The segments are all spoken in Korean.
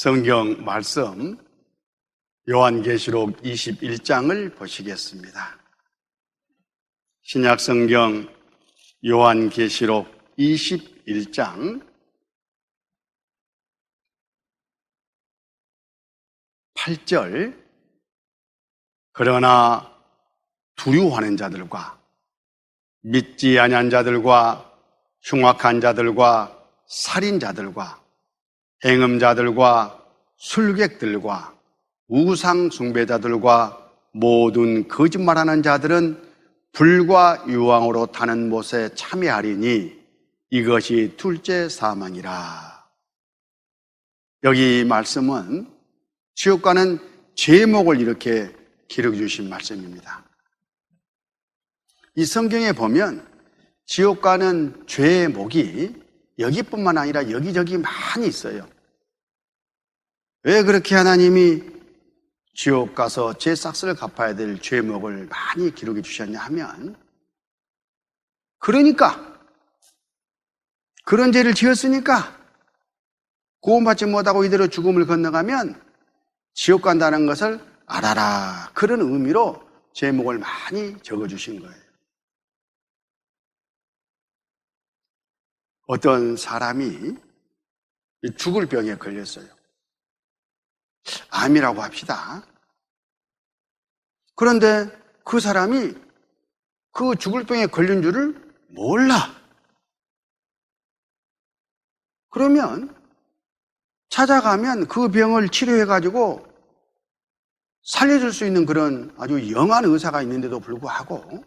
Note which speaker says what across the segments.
Speaker 1: 성경 말씀 요한계시록 21장을 보시겠습니다. 신약 성경 요한계시록 21장 8절. 그러나 두려워하는 자들과 믿지 아니한 자들과 흉악한 자들과 살인자들과 행음자들과 술객들과 우상 숭배자들과 모든 거짓말하는 자들은 불과 유황으로 타는 못에 참여하리니 이것이 둘째 사망이라. 여기 말씀은 지옥과는 제목을 이렇게 기록해 주신 말씀입니다. 이 성경에 보면 지옥과는 죄의 목이 여기뿐만 아니라 여기저기 많이 있어요. 왜 그렇게 하나님이 지옥 가서 제 싹스를 갚아야 될 죄목을 많이 기록해 주셨냐 하면, 그러니까 그런 죄를 지었으니까 구원받지 못하고 이대로 죽음을 건너가면 지옥 간다는 것을 알아라, 그런 의미로 제목을 많이 적어주신 거예요. 어떤 사람이 죽을 병에 걸렸어요. 암이라고 합시다. 그런데 그 사람이 그 죽을 병에 걸린 줄을 몰라. 그러면 찾아가면 그 병을 치료해가지고 살려줄 수 있는 그런 아주 영한 의사가 있는데도 불구하고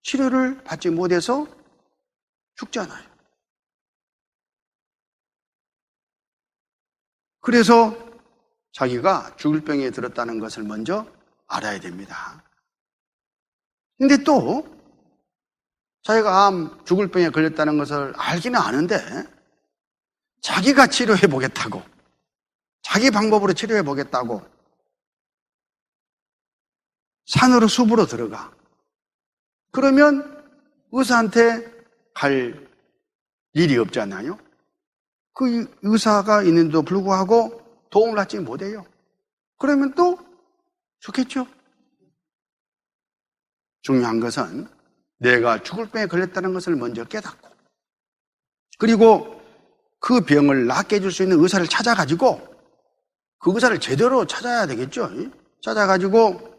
Speaker 1: 치료를 받지 못해서 죽잖아요. 그래서 자기가 죽을 병에 들었다는 것을 먼저 알아야 됩니다. 근데 또 자기가 죽을 병에 걸렸다는 것을 알기는 아는데 자기가 치료해 보겠다고, 자기 방법으로 치료해 보겠다고 산으로 숲으로 들어가. 그러면 의사한테 갈 일이 없잖아요. 그 의사가 있는데도 불구하고 도움을 받지 못해요. 그러면 또 죽겠죠. 중요한 것은 내가 죽을 병에 걸렸다는 것을 먼저 깨닫고, 그리고 그 병을 낫게 해줄 수 있는 의사를 찾아가지고, 그 의사를 제대로 찾아야 되겠죠. 찾아가지고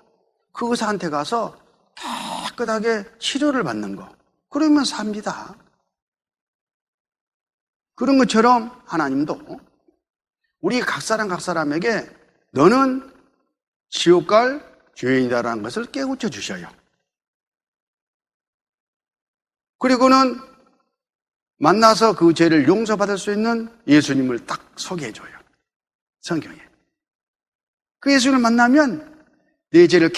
Speaker 1: 그 의사한테 가서 깨끗하게 치료를 받는 거. 그러면 삽니다. 그런 것처럼 하나님도 우리 각 사람에게 너는 지옥 갈 죄인이다라는 것을 깨우쳐 주셔요. 그리고는 만나서 그 죄를 용서받을 수 있는 예수님을 딱 소개해 줘요. 성경에. 그 예수님을 만나면 내 죄를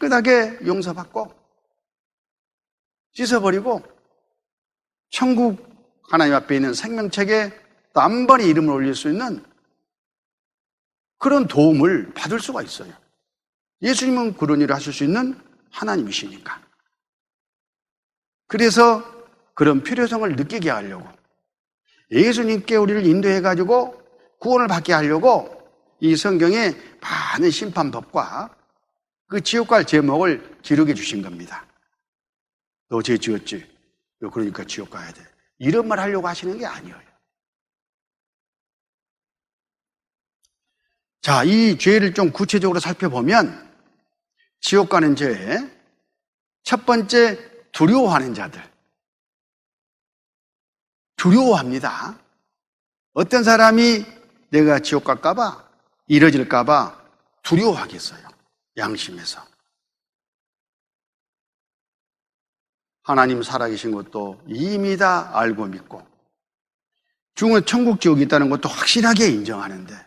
Speaker 1: 깨끗하게 용서받고 씻어버리고 천국 하나님 앞에 있는 생명책에 단번에 이름을 올릴 수 있는 그런 도움을 받을 수가 있어요. 예수님은 그런 일을 하실 수 있는 하나님이시니까. 그래서 그런 필요성을 느끼게 하려고, 예수님께 우리를 인도해가지고 구원을 받게 하려고 이 성경에 많은 심판법과 그 지옥 갈 제목을 기록해 주신 겁니다. 너 죄 지었지? 그러니까 지옥 가야 돼. 이런 말 하려고 하시는 게 아니에요. 자, 이 죄를 좀 구체적으로 살펴보면 지옥 가는 죄, 첫 번째, 두려워하는 자들. 두려워합니다. 어떤 사람이 내가 지옥 갈까봐, 이뤄질까봐 두려워하겠어요. 양심에서. 하나님 살아계신 것도 이미 다 알고 믿고, 죽은 천국 지옥이 있다는 것도 확실하게 인정하는데,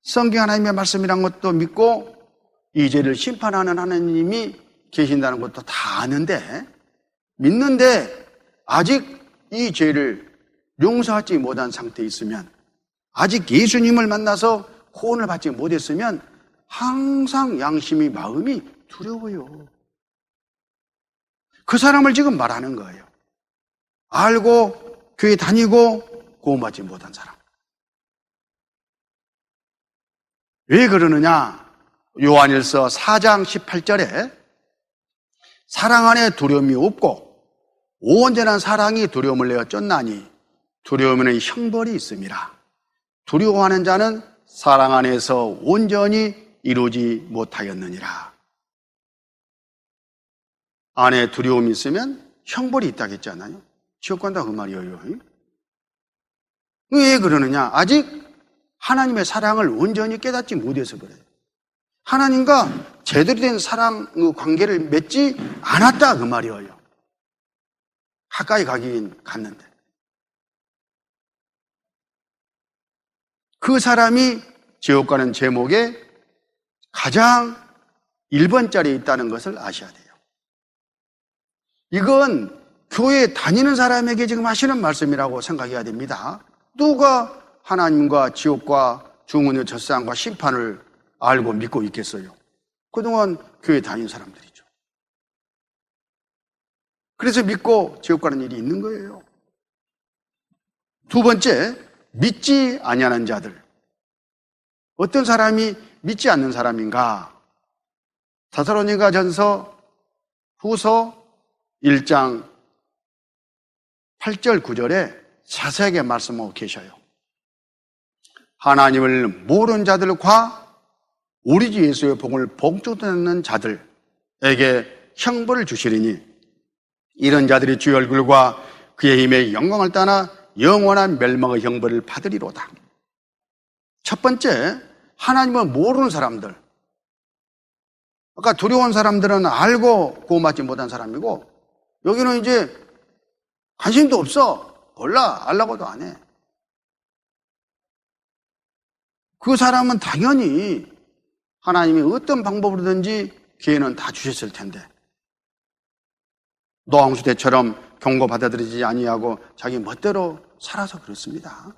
Speaker 1: 성경 하나님의 말씀이란 것도 믿고, 이 죄를 심판하는 하나님이 계신다는 것도 다 아는데, 믿는데 아직 이 죄를 용서하지 못한 상태에 있으면, 아직 예수님을 만나서 구원을 받지 못했으면 항상 양심이, 마음이 두려워요. 그 사람을 지금 말하는 거예요. 알고 교회 다니고 구원받지 못한 사람. 왜 그러느냐? 요한일서 4장 18절에 사랑 안에 두려움이 없고 온전한 사랑이 두려움을 내어 쫓나니 두려움에는 형벌이 있음이라. 두려워하는 자는 사랑 안에서 온전히 이루지 못하였느니라. 안에 두려움이 있으면 형벌이 있다고 했잖아요. 지옥 간다 그 말이에요. 왜 그러느냐? 아직 하나님의 사랑을 온전히 깨닫지 못해서 그래요. 하나님과 제대로 된 사랑 관계를 맺지 않았다 그 말이에요. 가까이 가긴 갔는데. 그 사람이 지옥 가는 제목에 가장 1번짜리에 있다는 것을 아셔야 돼요. 이건 교회 다니는 사람에게 지금 하시는 말씀이라고 생각해야 됩니다. 누가 하나님과 지옥과 중은의 젖상과 심판을 알고 믿고 있겠어요? 그동안 교회 다니는 사람들이죠. 그래서 믿고 지옥 가는 일이 있는 거예요. 두 번째, 믿지 아니하는 자들. 어떤 사람이 믿지 않는 사람인가? 데살로니가 전서 후서 1장 8절 9절에 자세하게 말씀하고 계셔요. 하나님을 모르는 자들과 우리 주 예수의 복음을 봉축하는 자들에게 형벌을 주시리니 이런 자들이 주의 얼굴과 그의 힘의 영광을 떠나 영원한 멸망의 형벌을 받으리로다. 첫 번째, 하나님을 모르는 사람들. 아까 두려운 사람들은 알고 구원받지 못한 사람이고, 여기는 이제 관심도 없어. 몰라. 알라고도 안 해. 그 사람은 당연히 하나님이 어떤 방법으로든지 기회는 다 주셨을 텐데, 노아홍수 때처럼 경고 받아들이지 아니하고 자기 멋대로 살아서 그렇습니다.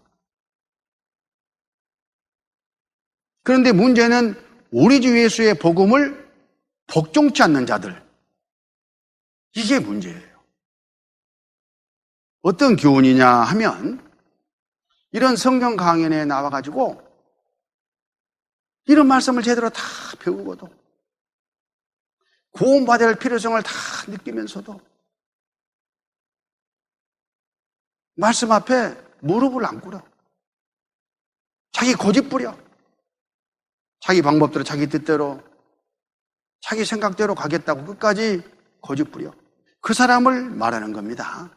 Speaker 1: 그런데 문제는 우리 주 예수의 복음을 복종치 않는 자들, 이게 문제예요. 어떤 교훈이냐 하면 이런 성경 강연에 나와가지고 이런 말씀을 제대로 다 배우고도 구원받아야 할 필요성을 다 느끼면서도 말씀 앞에 무릎을 안 꿇어. 자기 고집 부려. 자기 방법대로, 자기 뜻대로, 자기 생각대로 가겠다고 끝까지 고집 부려. 그 사람을 말하는 겁니다.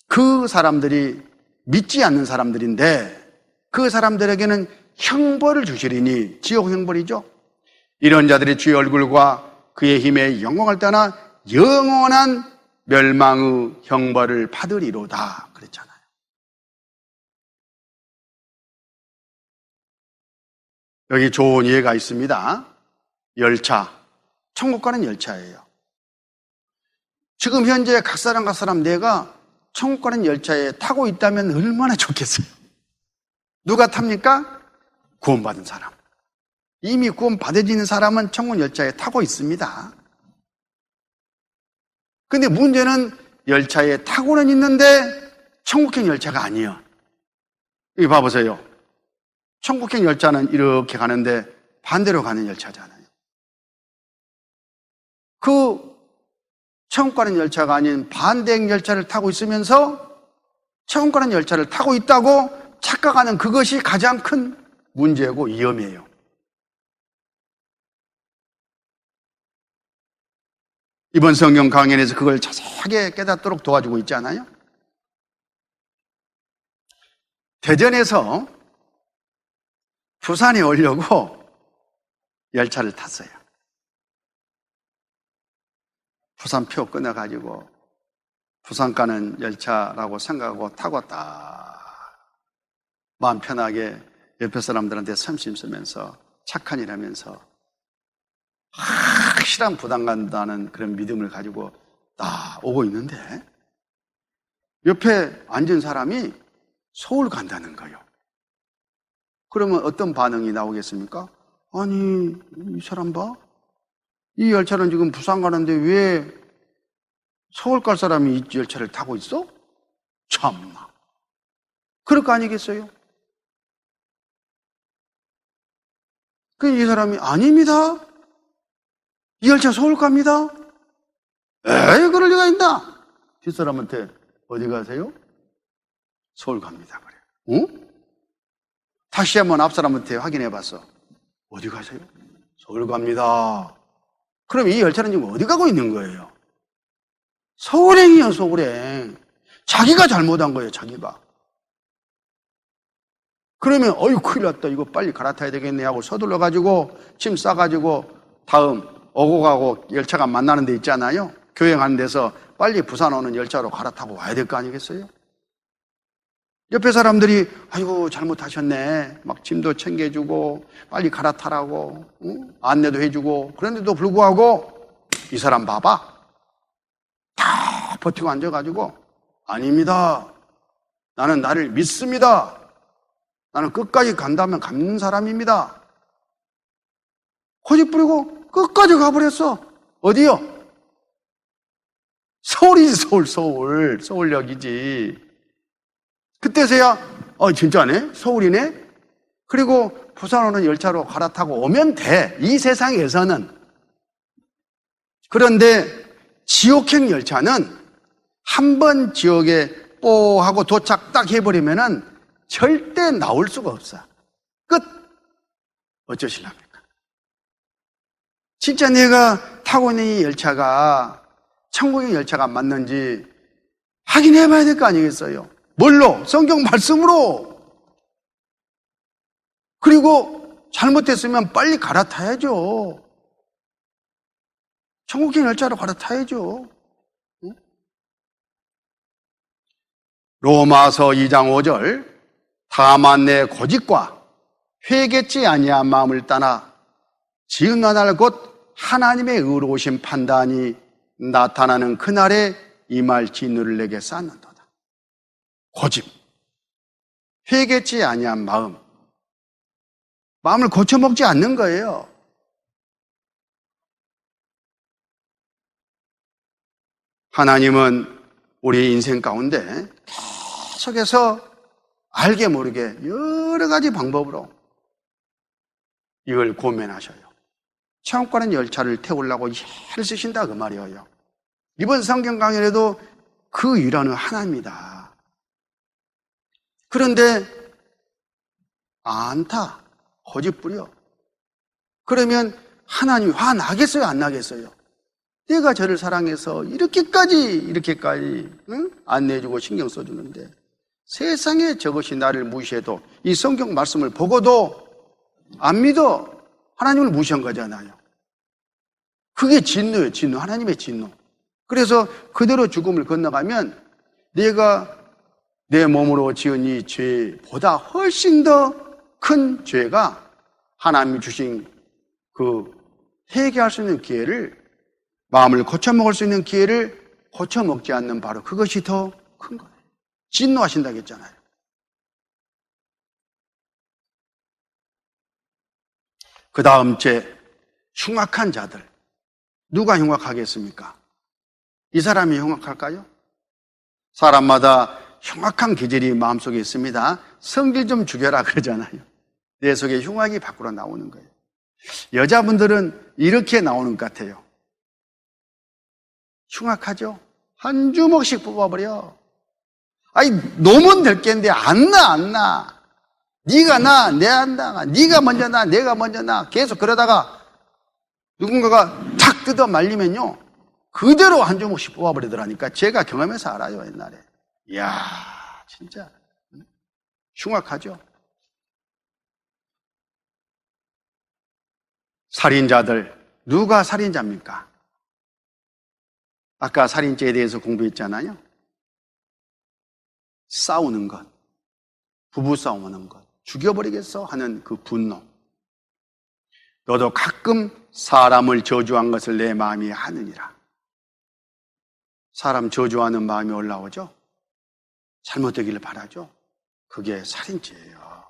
Speaker 1: 그 사람들이 믿지 않는 사람들인데 그 사람들에게는 형벌을 주시리니, 지옥 형벌이죠. 이런 자들이 주의 얼굴과 그의 힘의 영광을 떠나 영원한 멸망의 형벌을 받으리로다 그랬잖아요. 여기 좋은 예가 있습니다. 열차, 천국 가는 열차예요. 지금 현재 각 사람 내가 천국 가는 열차에 타고 있다면 얼마나 좋겠어요. 누가 탑니까? 구원받은 사람. 이미 구원받아지는 사람은 천국 열차에 타고 있습니다. 근데 문제는 열차에 타고는 있는데 천국행 열차가 아니에요. 여기 봐보세요. 천국행 열차는 이렇게 가는데 반대로 가는 열차잖아요. 그 천국 가는 열차가 아닌 반대행 열차를 타고 있으면서 천국 가는 열차를 타고 있다고 착각하는 그것이 가장 큰 문제고 위험이에요. 이번 성경 강연에서 그걸 자세하게 깨닫도록 도와주고 있잖아요. 대전에서 부산에 오려고 열차를 탔어요. 부산표 끊어가지고 부산 가는 열차라고 생각하고 타고 딱 마음 편하게 옆에 사람들한테 섬심 쓰면서 착한 일 하면서 확실한 부담 간다는 그런 믿음을 가지고 딱 오고 있는데 옆에 앉은 사람이 서울 간다는 거예요. 그러면 어떤 반응이 나오겠습니까? 아니, 이 사람 봐. 이 열차는 지금 부산 가는데 왜 서울 갈 사람이 이 열차를 타고 있어? 참나. 그럴 거 아니겠어요? 이 사람이 아닙니다. 이 열차 서울 갑니다. 에이, 그럴 리가 있나? 뒷사람한테 어디 가세요? 서울 갑니다. 그래. 응? 다시 한번 앞사람한테 확인해 봤어. 어디 가세요? 서울 갑니다. 그럼 이 열차는 지금 어디 가고 있는 거예요? 서울행이요, 서울행. 자기가 잘못한 거예요, 자기가. 그러면 어휴 큰일 났다, 이거 빨리 갈아타야 되겠네 하고 서둘러가지고 짐 싸가지고 다음 오고 가고 열차가 만나는 데 있잖아요. 교행하는 데서 빨리 부산 오는 열차로 갈아타고 와야 될 거 아니겠어요? 옆에 사람들이 아이고 잘못하셨네 막 짐도 챙겨주고 빨리 갈아타라고 안내도 해주고 그런데도 불구하고 이 사람 봐봐 다 버티고 앉아가지고 아닙니다, 나는 나를 믿습니다, 나는 끝까지 간다면 가는 사람입니다. 고집 부리고 끝까지 가버렸어. 어디요? 서울이지, 서울역이지. 그때서야 진짜네, 서울이네. 그리고 부산 오는 열차로 갈아타고 오면 돼, 이 세상에서는. 그런데 지옥행 열차는 한 번 지옥에 뽀 하고 도착 딱 해버리면은 절대 나올 수가 없어. 끝. 어쩌실랍니까? 진짜 내가 타고 있는 이 열차가 천국의 열차가 맞는지 확인해 봐야 될 거 아니겠어요? 뭘로? 성경 말씀으로. 그리고 잘못됐으면 빨리 갈아타야죠. 천국행 열차로 갈아타야죠. 응? 로마서 2장 5절 다만 내 고집과 회개치 아니한 마음을 따나 지은날 곧 하나님의 의로우신 판단이 나타나는 그날에 임할 진노를 내게 쌓는도다. 고집, 회개치 아니한 마음을 고쳐먹지 않는 거예요. 하나님은 우리 인생 가운데 계속해서 알게 모르게 여러 가지 방법으로 이걸 고민하셔요. 천국 가는 열차를 태우려고 애를 쓰신다 그 말이에요. 이번 성경 강연에도 그 일환은 하나입니다. 그런데 안 타, 고집 부려. 그러면 하나님이 화 나겠어요, 안 나겠어요? 내가 저를 사랑해서 이렇게까지 안내해주고 신경 써주는데 세상에 저것이 나를 무시해도 이 성경 말씀을 보고도 안 믿어. 하나님을 무시한 거잖아요. 그게 진노예요, 진노. 하나님의 진노. 그래서 그대로 죽음을 건너가면 내가 내 몸으로 지은 이 죄보다 훨씬 더 큰 죄가 하나님이 주신 그 회개할 수 있는 기회를, 마음을 고쳐먹을 수 있는 기회를 고쳐먹지 않는 바로 그것이 더 큰 거예요. 진노하신다고 했잖아요. 그 다음째, 흉악한 자들. 누가 흉악하겠습니까? 이 사람이 흉악할까요? 사람마다 흉악한 기질이 마음속에 있습니다. 성질 좀 죽여라 그러잖아요. 내 속에 흉악이 밖으로 나오는 거예요. 여자분들은 이렇게 나오는 것 같아요. 흉악하죠? 한 주먹씩 뽑아버려. 아니, 놓으면 될 겐데 안 나. 네가 나, 내 안 나. 네가 먼저 나, 내가 먼저 나. 계속 그러다가 누군가가 탁 뜯어 말리면요, 그대로 한 주먹씩 뽑아버리더라니까. 제가 경험해서 알아요, 옛날에. 이야, 진짜 흉악하죠. 살인자들, 누가 살인자입니까? 아까 살인죄에 대해서 공부했잖아요. 싸우는 것, 부부싸움하는 것, 죽여버리겠어 하는 그 분노. 너도 가끔 사람을 저주한 것을 내 마음이 하느니라. 사람 저주하는 마음이 올라오죠? 잘못되기를 바라죠? 그게 살인죄예요.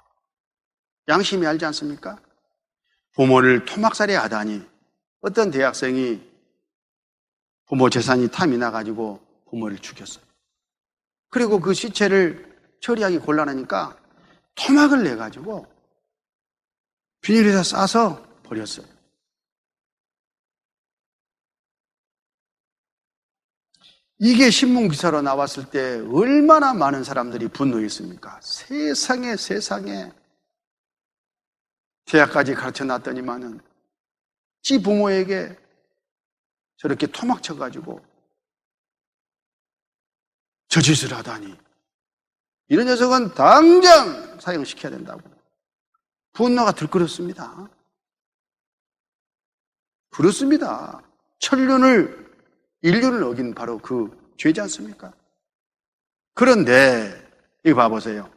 Speaker 1: 양심이 알지 않습니까? 부모를 토막살이 하다니, 어떤 대학생이 부모 재산이 탐이 나가지고 부모를 죽였어요. 그리고 그 시체를 처리하기 곤란하니까 토막을 내가지고 비닐에다 싸서 버렸어요. 이게 신문 기사로 나왔을 때 얼마나 많은 사람들이 분노했습니까? 세상에 대학까지 가르쳐 놨더니만은 지 부모에게 저렇게 토막쳐가지고 저 짓을 하다니, 이런 녀석은 당장 사형시켜야 된다고 분노가 들끓었습니다. 그렇습니다. 인륜을 어긴 바로 그 죄지 않습니까? 그런데 이거 봐보세요.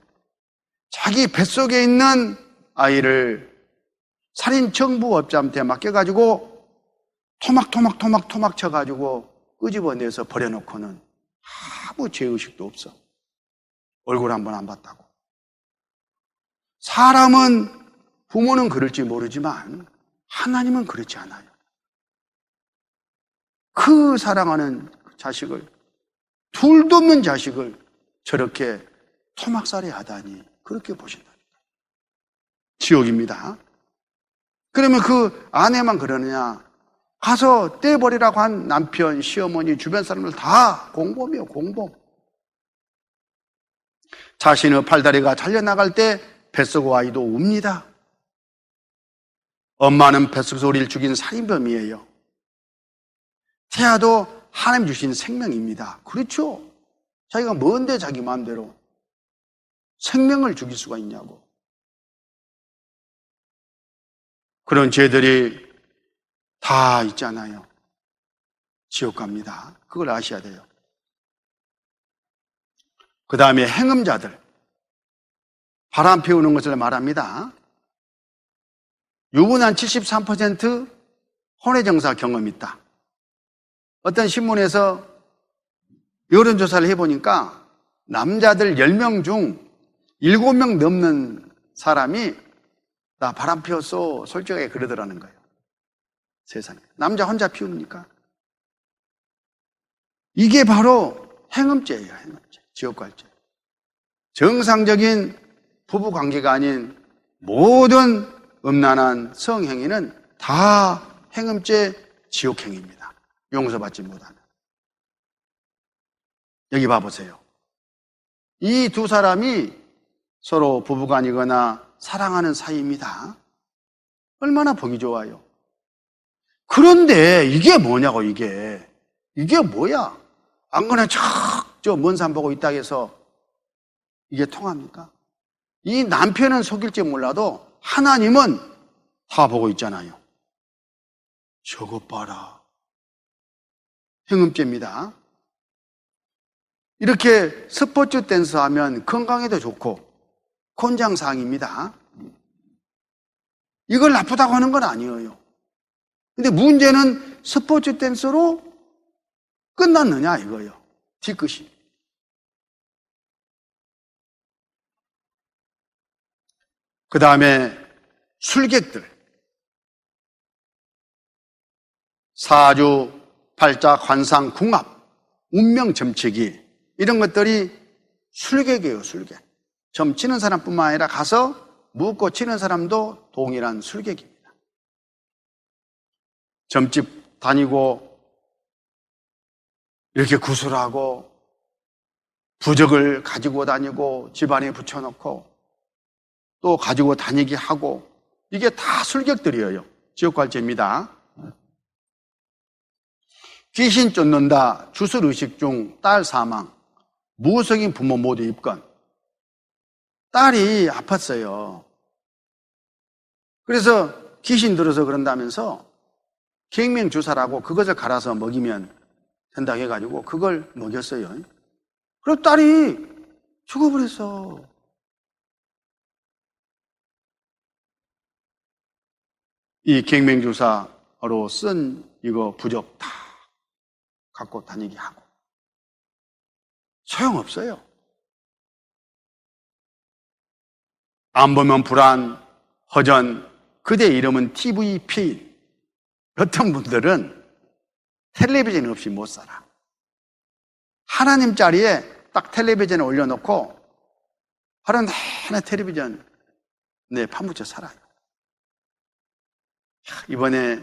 Speaker 1: 자기 뱃속에 있는 아이를 살인 청부업자한테 맡겨가지고 토막 쳐가지고 끄집어내서 버려놓고는 아무 죄의식도 없어. 얼굴 한번 안 봤다고. 사람은, 부모는 그럴지 모르지만 하나님은 그렇지 않아요. 그 사랑하는 자식을, 둘도 없는 자식을 저렇게 토막살이 하다니, 그렇게 보신답니다. 지옥입니다. 그러면 그 아내만 그러느냐? 가서 떼버리라고 한 남편, 시어머니, 주변 사람들 다 공범이에요, 공범. 자신의 팔다리가 잘려나갈 때 뱃속 아이도 웁니다. 엄마는 뱃속에서 우리를 죽인 살인범이에요. 태아도 하나님 주신 생명입니다. 그렇죠? 자기가 뭔데 자기 마음대로 생명을 죽일 수가 있냐고. 그런 죄들이 다 있잖아요. 지옥 갑니다. 그걸 아셔야 돼요. 그 다음에 행음자들, 바람 피우는 것을 말합니다. 유부남 73% 혼외정사 경험이 있다. 어떤 신문에서 여론조사를 해보니까 남자들 10명 중 7명 넘는 사람이 나 바람 피웠어, 솔직하게 그러더라는 거예요. 세상에. 남자 혼자 피웁니까? 이게 바로 행음죄예요, 행음죄. 지옥 갈 죄. 정상적인 부부관계가 아닌 모든 음란한 성행위는 다 행음죄, 지옥행위입니다. 용서받지 못하는. 여기 봐보세요. 이 두 사람이 서로 부부간이거나 사랑하는 사이입니다. 얼마나 보기 좋아요. 그런데 이게 뭐냐고, 이게 뭐야? 안 그냥 저 먼 산 보고 있다 해서 이게 통합니까? 이 남편은 속일지 몰라도 하나님은 다 보고 있잖아요. 저것 봐라. 행음죄입니다. 이렇게 스포츠 댄스 하면 건강에도 좋고 권장사항입니다. 이걸 나쁘다고 하는 건 아니에요. 근데 문제는 스포츠 댄스로 끝났느냐 이거예요. 뒤끝이. 그 다음에 술객들, 사주, 팔자, 관상, 궁합, 운명 점치기, 이런 것들이 술객이에요. 술객. 점 치는 사람뿐만 아니라 가서 묻고 치는 사람도 동일한 술객입니다. 점집 다니고 이렇게 구슬하고 부적을 가지고 다니고 집안에 붙여놓고 또 가지고 다니게 하고, 이게 다 술객들이에요. 지옥 갈 죄입니다. 귀신 쫓는다, 주술의식 중 딸 사망, 무속인 부모 모두 입건. 딸이 아팠어요. 그래서 귀신 들어서 그런다면서 갱명주사라고 그것을 갈아서 먹이면 된다고 해가지고 그걸 먹였어요. 그리고 딸이 죽어버렸어. 이 갱명주사로 쓴 이거 부적 다 갖고 다니게 하고 소용없어요. 안 보면 불안, 허전, 그대 이름은 TV 피일. 어떤 분들은 텔레비전 없이 못 살아. 하나님 자리에 딱 텔레비전을 올려놓고 하루 내내 텔레비전 파묻혀 살아요. 이번에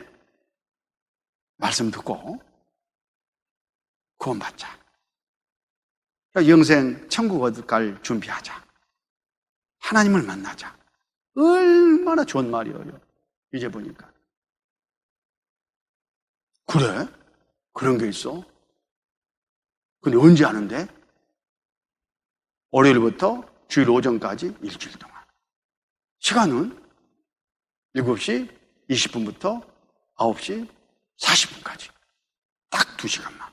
Speaker 1: 말씀 듣고 구원받자. 영생 천국 얻을 준비하자. 하나님을 만나자. 얼마나 좋은 말이에요. 이제 보니까. 그래? 그런 게 있어? 근데 언제 하는데? 월요일부터 주일 오전까지 일주일 동안. 시간은 7시 20분부터 9시 40분까지. 딱 2시간만.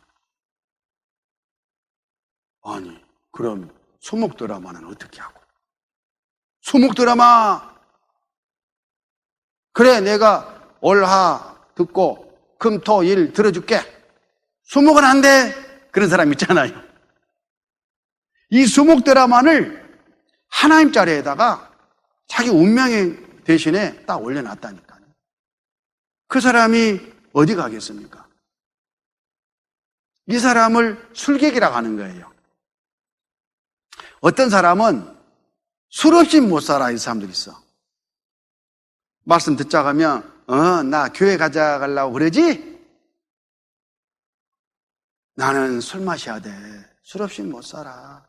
Speaker 1: 아니, 그럼 소목 드라마는 어떻게 하고? 소목 드라마! 그래, 내가 월화 듣고 금, 토, 일 들어줄게. 소목은 안 돼. 그런 사람 있잖아요. 이 소목 드라마를 하나님 자리에다가 자기 운명의 대신에 딱 올려놨다니까요. 그 사람이 어디 가겠습니까? 이 사람을 술객이라고 하는 거예요. 어떤 사람은 술 없이 못 살아, 이 사람들이 있어. 말씀 듣자 하면, 나 교회 가자 가려고 그러지? 나는 술 마셔야 돼. 술 없이 못 살아.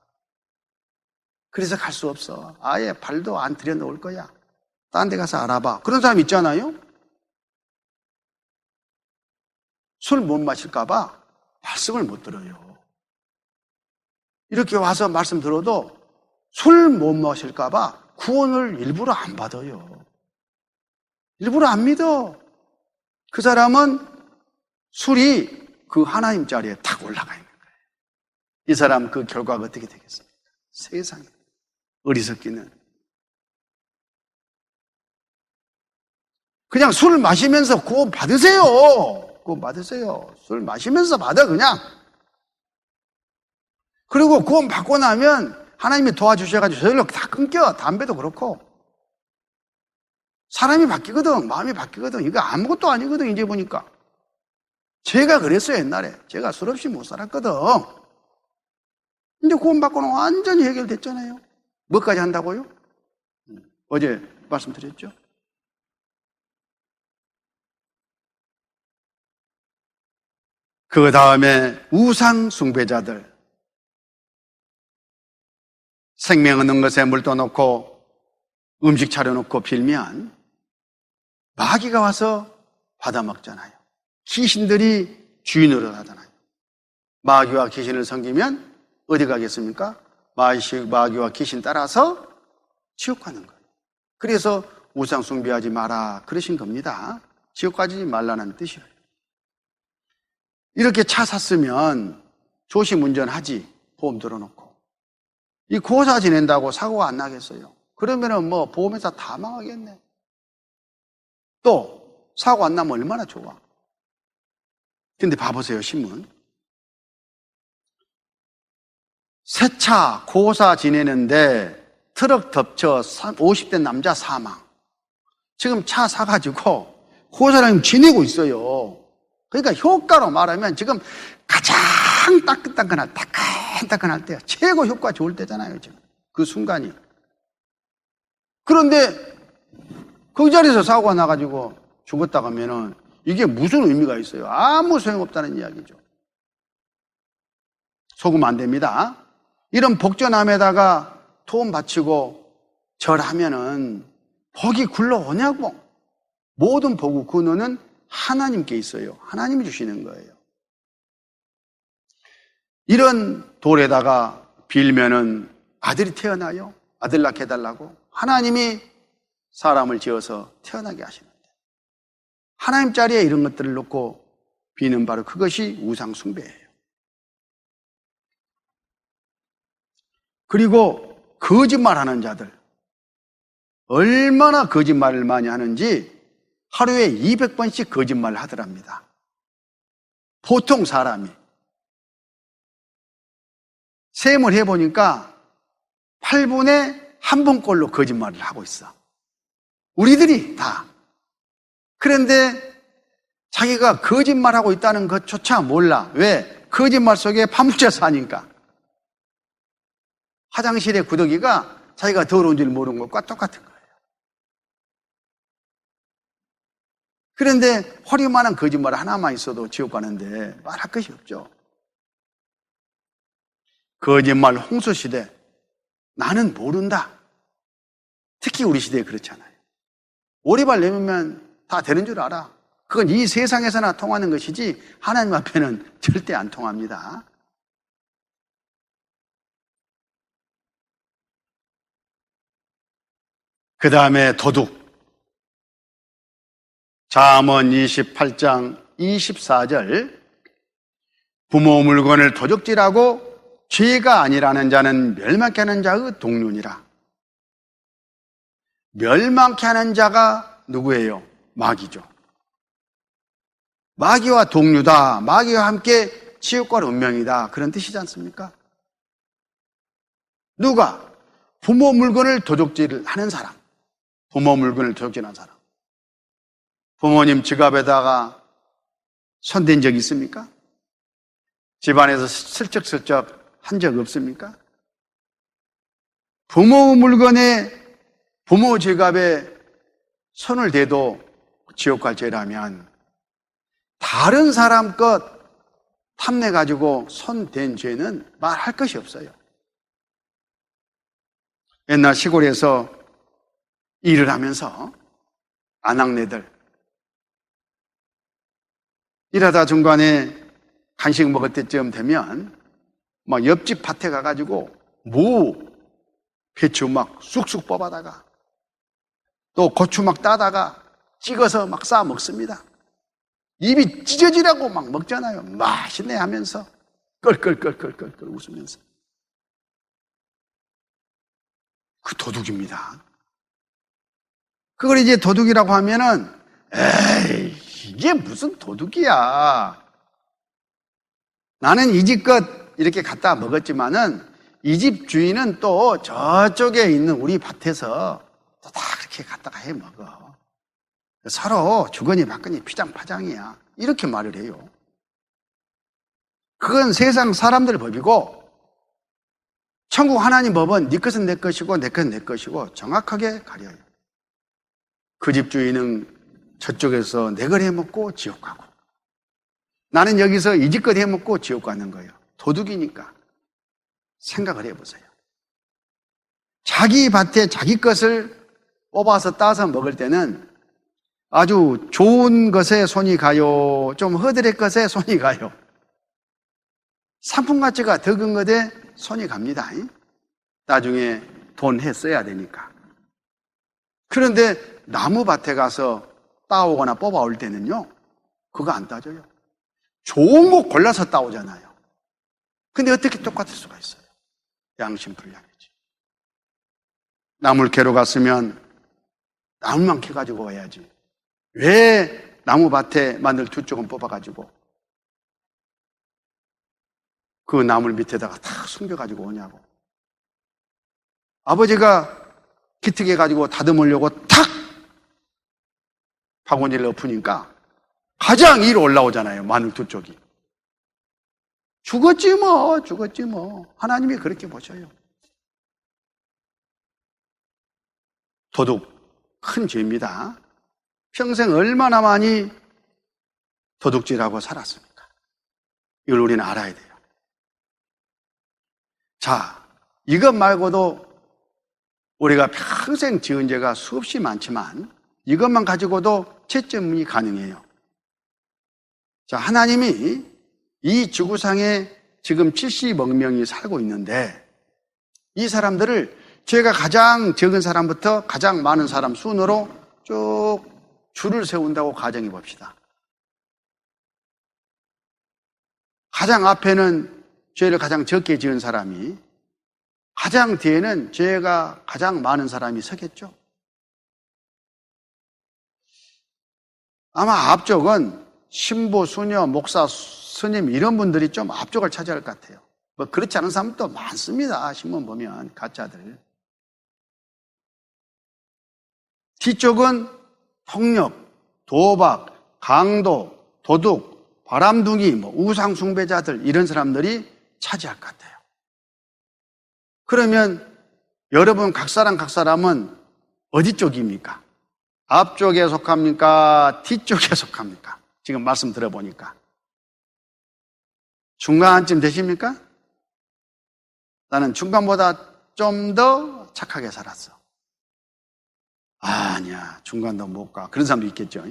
Speaker 1: 그래서 갈 수 없어. 아예 발도 안 들여놓을 거야. 딴 데 가서 알아봐. 그런 사람 있잖아요? 술 못 마실까봐 말씀을 못 들어요. 이렇게 와서 말씀 들어도 술 못 마실까봐 구원을 일부러 안 받아요. 일부러 안 믿어. 그 사람은 술이 그 하나님 자리에 탁 올라가 있는 거예요. 이 사람 그 결과가 어떻게 되겠습니까? 세상에 어리석기는. 그냥 술 마시면서 구원 받으세요. 구원 받으세요. 술 마시면서 받아 그냥. 그리고 구원 받고 나면 하나님이 도와주셔가지고 저절로 다 끊겨. 담배도 그렇고. 사람이 바뀌거든. 마음이 바뀌거든. 이거 아무것도 아니거든. 이제 보니까. 제가 그랬어요. 옛날에. 제가 술 없이 못 살았거든. 근데 구원 받고는 완전히 해결됐잖아요. 뭐까지 한다고요? 어제 말씀드렸죠. 그 다음에 우상 숭배자들. 생명 없는 것에 물 떠놓고 음식 차려놓고 빌면 마귀가 와서 받아먹잖아요. 귀신들이 주인으로 하잖아요. 마귀와 귀신을 섬기면 어디 가겠습니까? 마귀와 귀신 따라서 지옥 가는 거예요. 그래서 우상 숭배하지 마라 그러신 겁니다. 지옥 가지 말라는 뜻이에요. 이렇게 차 샀으면 조심 운전하지. 보험 들어놓고. 이 고사 지낸다고 사고가 안 나겠어요. 그러면은 뭐 보험회사 다 망하겠네. 또 사고 안 나면 얼마나 좋아. 근데 봐보세요, 신문. 새 차 고사 지내는데 트럭 덮쳐 50대 남자 사망. 지금 차 사가지고 고사랑 지내고 있어요. 그러니까 효과로 말하면 지금 가장 따끈따끈할 때 최고 효과 좋을 때잖아요, 지금. 그 순간이. 그런데 그 자리에서 사고가 나가지고 죽었다 가면은 이게 무슨 의미가 있어요? 아무 소용없다는 이야기죠. 속으면 안 됩니다. 이런 복전함에다가 토음 바치고 절하면은 복이 굴러오냐고. 모든 복의 근원은 하나님께 있어요. 하나님이 주시는 거예요. 이런 돌에다가 빌면은 아들이 태어나요. 아들 낳게 해달라고. 하나님이 사람을 지어서 태어나게 하시는데 하나님 자리에 이런 것들을 놓고 비는 바로 그것이 우상 숭배예요. 그리고 거짓말하는 자들 얼마나 거짓말을 많이 하는지 하루에 200번씩 거짓말을 하더랍니다. 보통 사람이 셈을 해보니까 8분에 1번꼴로 거짓말을 하고 있어. 우리들이 다. 그런데 자기가 거짓말하고 있다는 것조차 몰라. 왜? 거짓말 속에 파묻혀 사니까. 화장실에 구더기가 자기가 더러운 줄 모르는 것과 똑같은 거예요. 그런데 허리만한 거짓말 하나만 있어도 지옥 가는데 말할 것이 없죠. 거짓말 홍수 시대, 나는 모른다. 특히 우리 시대에 그렇잖아요. 오리발 내밀면 다 되는 줄 알아. 그건 이 세상에서나 통하는 것이지 하나님 앞에는 절대 안 통합니다. 그 다음에 도둑. 잠언 28장 24절. 부모 물건을 도적질하고 죄가 아니라는 자는 멸망케 하는 자의 동륜이라. 멸망케 하는 자가 누구예요? 마귀죠. 마귀와 동류다. 마귀와 함께 지옥과 운명이다. 그런 뜻이지 않습니까? 누가? 부모 물건을 도적질하는 사람. 부모 물건을 도적질하는 사람. 부모님 지갑에다가 손댄 적 있습니까? 집안에서 슬쩍슬쩍 한 적 없습니까? 부모 물건에, 부모 지갑에 손을 대도 지옥 갈 죄라면 다른 사람 것 탐내가지고 손 댄 죄는 말할 것이 없어요. 옛날 시골에서 일을 하면서 아낙네들 일하다 중간에 간식 먹을 때쯤 되면 막 옆집 밭에 가가지고 무, 배추 막 쑥쑥 뽑아다가 또 고추 막 따다가 찍어서 막 싸 먹습니다. 입이 찢어지라고 막 먹잖아요. 맛있네 하면서 껄껄껄껄껄 웃으면서. 그 도둑입니다. 그걸 이제 도둑이라고 하면은 에이 이게 무슨 도둑이야. 나는 이 집 것 이렇게 갖다 먹었지만은 이 집 주인은 또 저쪽에 있는 우리 밭에서 또 다 그렇게 갖다가 해 먹어. 서로 주거니 받거니 피장파장이야. 이렇게 말을 해요. 그건 세상 사람들 법이고 천국 하나님 법은 네 것은 내 것이고 내 것은 내 것이고 정확하게 가려요. 그 집 주인은 저쪽에서 내 걸 해먹고 지옥 가고 나는 여기서 이 집 것 해먹고 지옥 가는 거예요. 도둑이니까. 생각을 해보세요. 자기 밭에 자기 것을 뽑아서 따서 먹을 때는 아주 좋은 것에 손이 가요. 좀 허드렛 것에 손이 가요. 상품 가치가 더 큰 것에 손이 갑니다. 나중에 돈 했어야 되니까. 그런데 나무밭에 가서 따오거나 뽑아올 때는요, 그거 안 따져요. 좋은 거 골라서 따오잖아요. 근데 어떻게 똑같을 수가 있어요? 양심 불량이지. 나물 캐러 갔으면 나무만 캐가지고 와야지. 왜 나무밭에 마늘 두 쪽은 뽑아가지고 그 나물 밑에다가 탁 숨겨가지고 오냐고. 아버지가 기특해가지고 다듬으려고 탁 바구니를 엎으니까 가장 위로 올라오잖아요. 마늘 두 쪽이. 죽었지 뭐. 하나님이 그렇게 보셔요. 도둑 큰 죄입니다. 평생 얼마나 많이 도둑질하고 살았습니까? 이걸 우리는 알아야 돼요. 자, 이것 말고도 우리가 평생 지은 죄가 수없이 많지만 이것만 가지고도 채점이 가능해요. 자, 하나님이 이 지구상에 지금 70억 명이 살고 있는데 이 사람들을 죄가 가장 적은 사람부터 가장 많은 사람 순으로 쭉 줄을 세운다고 가정해 봅시다. 가장 앞에는 죄를 가장 적게 지은 사람이, 가장 뒤에는 죄가 가장 많은 사람이 서겠죠. 아마 앞쪽은 신부, 수녀, 목사, 스님 이런 분들이 좀 앞쪽을 차지할 것 같아요. 뭐 그렇지 않은 사람도 많습니다. 신문 보면 가짜들. 뒤쪽은 폭력, 도박, 강도, 도둑, 바람둥이, 우상 숭배자들 이런 사람들이 차지할 것 같아요. 그러면 여러분 각 사람은 어디 쪽입니까? 앞쪽에 속합니까? 뒤쪽에 속합니까? 지금 말씀 들어보니까. 중간쯤 되십니까? 나는 중간보다 좀 더 착하게 살았어. 아니야, 중간도 못 가. 그런 사람도 있겠죠.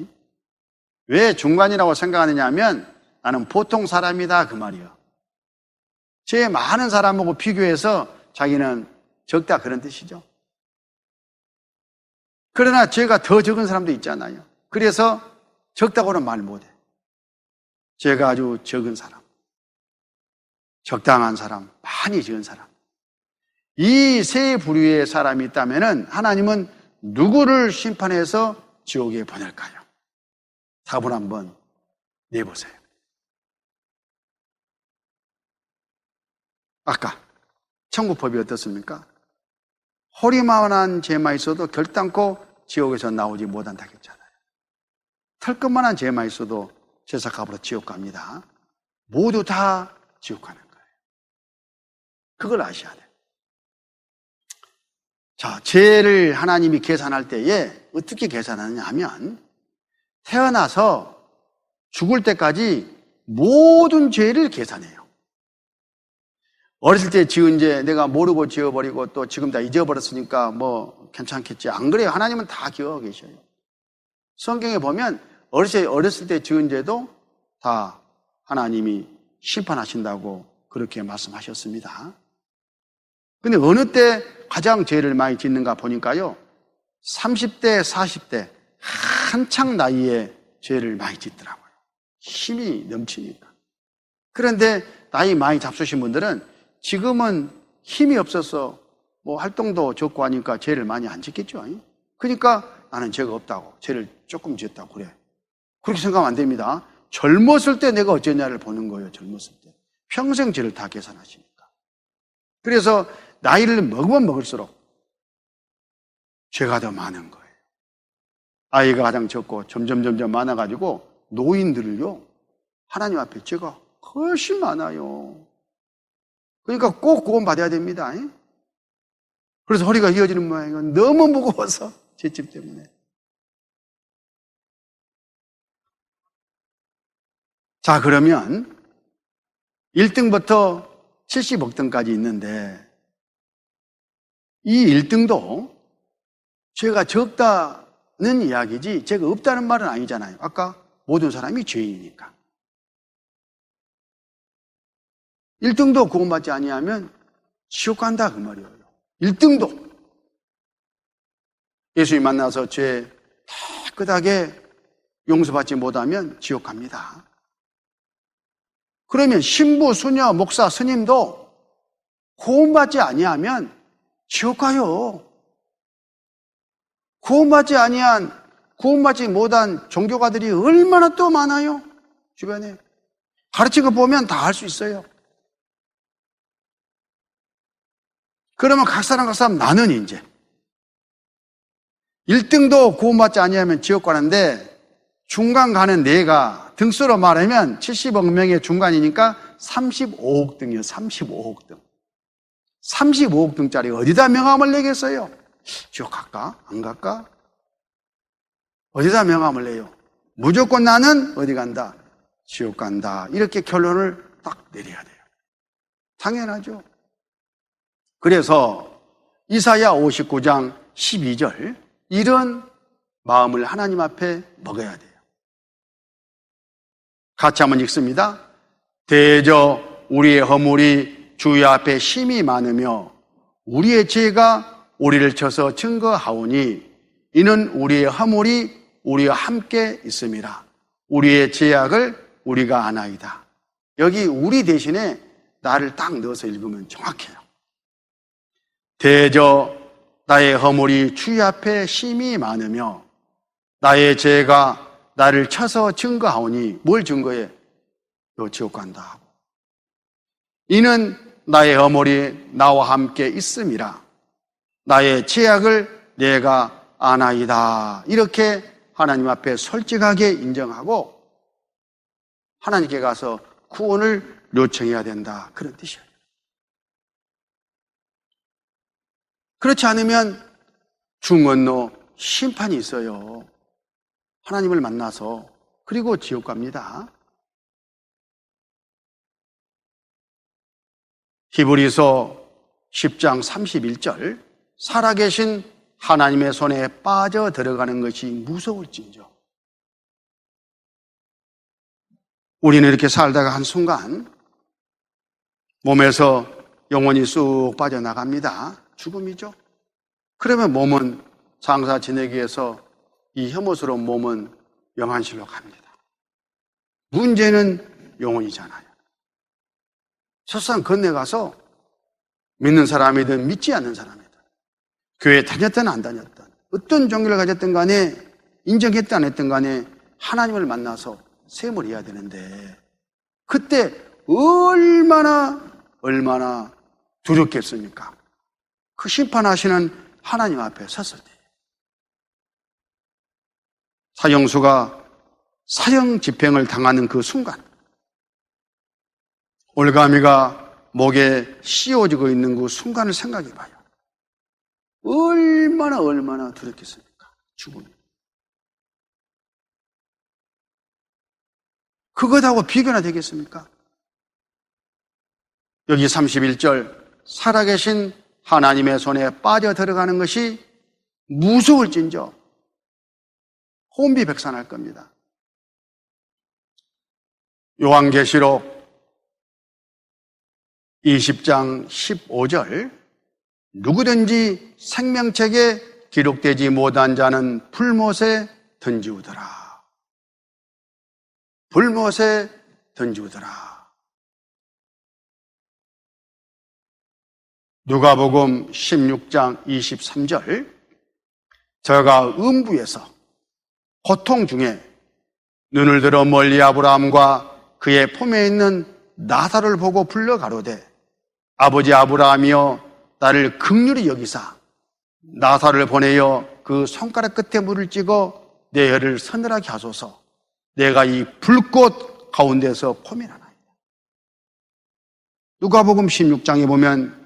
Speaker 1: 왜 중간이라고 생각하느냐 하면 나는 보통 사람이다 그 말이요. 죄 많은 사람하고 비교해서 자기는 적다 그런 뜻이죠. 그러나 죄가 더 적은 사람도 있잖아요. 그래서 적다고는 말 못해. 죄가 아주 적은 사람, 적당한 사람, 많이 적은 사람. 이 세 부류의 사람이 있다면 하나님은 누구를 심판해서 지옥에 보낼까요? 답을 한번 내보세요. 아까 천국법이 어떻습니까? 허리만한 죄만 있어도 결단코 지옥에서 나오지 못한다 했잖아요. 털끝만한 죄만 있어도 제사값으로 지옥 갑니다. 모두 다 지옥 가는 거예요. 그걸 아셔야 돼요. 자, 죄를 하나님이 계산할 때에 어떻게 계산하느냐 하면 태어나서 죽을 때까지 모든 죄를 계산해요. 어렸을 때 지은 죄 내가 모르고 지어버리고 또 지금 다 잊어버렸으니까 뭐 괜찮겠지. 안 그래요. 하나님은 다 기억하고 계셔요. 성경에 보면 어렸을 때 지은 죄도 다 하나님이 심판하신다고 그렇게 말씀하셨습니다. 근데 어느 때 가장 죄를 많이 짓는가 보니까요, 30대, 40대 한창 나이에 죄를 많이 짓더라고요. 힘이 넘치니까. 그런데 나이 많이 잡수신 분들은 지금은 힘이 없어서 뭐 활동도 적고 하니까 죄를 많이 안 짓겠죠. 그러니까 나는 죄가 없다고, 죄를 조금 지었다고 그래. 그렇게 생각하면 안 됩니다. 젊었을 때 내가 어쩌냐를 보는 거예요. 젊었을 때. 평생 죄를 다 계산하시니까. 그래서 나이를 먹으면 먹을수록 죄가 더 많은 거예요. 아이가 가장 적고 점점 많아가지고 노인들을요, 하나님 앞에 죄가 훨씬 많아요. 그러니까 꼭 구원받아야 됩니다. 그래서 허리가 휘어지는 모양이고 너무 무거워서 죄집 때문에. 자, 그러면 1등부터 70억 등까지 있는데 이 1등도 죄가 적다는 이야기지 죄가 없다는 말은 아니잖아요. 아까 모든 사람이 죄인이니까. 1등도 구원받지 아니하면 지옥 간다 그 말이에요. 1등도 예수님 만나서 죄 깨끗하게 용서받지 못하면 지옥 갑니다. 그러면 신부, 수녀, 목사, 스님도 구원받지 아니하면 지옥 가요. 구원받지 못한 종교가들이 얼마나 또 많아요. 주변에 가르친 거 보면 다 알 수 있어요. 그러면 각 사람 나는 이제 1등도 구원받지 아니하면 지옥 가는데 중간 가는 내가 등수로 말하면 70억 명의 중간이니까 35억 등이요. 35억 등. 35억 등짜리 어디다 명함을 내겠어요? 지옥 갈까? 안 갈까? 어디다 명함을 내요? 무조건 나는 어디 간다? 지옥 간다. 이렇게 결론을 딱 내려야 돼요. 당연하죠. 그래서 이사야 59장 12절 이런 마음을 하나님 앞에 먹어야 돼요. 같이 한번 읽습니다. 대저 우리의 허물이 주의 앞에 심히 많으며 우리의 죄가 우리를 쳐서 증거하오니 이는 우리의 허물이 우리와 함께 있음이라. 우리의 죄악을 우리가 아나이다. 여기 우리 대신에 나를 딱 넣어서 읽으면 정확해요. 대저 나의 허물이 주의 앞에 심히 많으며 나의 죄가 나를 쳐서 증거하오니 뭘 증거해? 너 지옥 간다 하고 이는 나의 허물이 나와 함께 있음이라. 나의 죄악을 내가 아나이다. 이렇게 하나님 앞에 솔직하게 인정하고 하나님께 가서 구원을 요청해야 된다. 그런 뜻이에요. 그렇지 않으면 중건로 심판이 있어요. 하나님을 만나서 그리고 지옥 갑니다. 히브리서 10장 31절 살아계신 하나님의 손에 빠져 들어가는 것이 무서울진저. 우리는 이렇게 살다가 한순간 몸에서 영혼이 쑥 빠져나갑니다. 죽음이죠. 그러면 몸은 장사 지내기 위해서 이 혐오스러운 몸은 영안실로 갑니다. 문제는 영혼이잖아요. 세상 건너가서 믿는 사람이든 믿지 않는 사람이든 교회 다녔든 안 다녔든 어떤 종교를 가졌든 간에 인정했든 안 했든 간에 하나님을 만나서 셈을 해야 되는데 그때 얼마나 두렵겠습니까? 그 심판하시는 하나님 앞에 섰을 때 사형수가 사형 집행을 당하는 그 순간 올가미가 목에 씌워지고 있는 그 순간을 생각해 봐요. 얼마나 두렵겠습니까? 죽음이. 그것하고 비교나 되겠습니까? 여기 31절 살아계신 하나님의 손에 빠져 들어가는 것이 무서울진저 혼비백산할 겁니다. 요한계시록 20장 15절 누구든지 생명책에 기록되지 못한 자는 불못에 던지우더라. 불못에 던지우더라. 누가복음 16장 23절 저가 음부에서 고통 중에 눈을 들어 멀리 아브라함과 그의 품에 있는 나사로를 보고 불러 가로되 아버지 아브라함이여 나를 긍휼히 여기사 나사로를 보내어 그 손가락 끝에 물을 찍어 내 혀를 서늘하게 하소서. 내가 이 불꽃 가운데서 고민하나이다. 누가복음 16장에 보면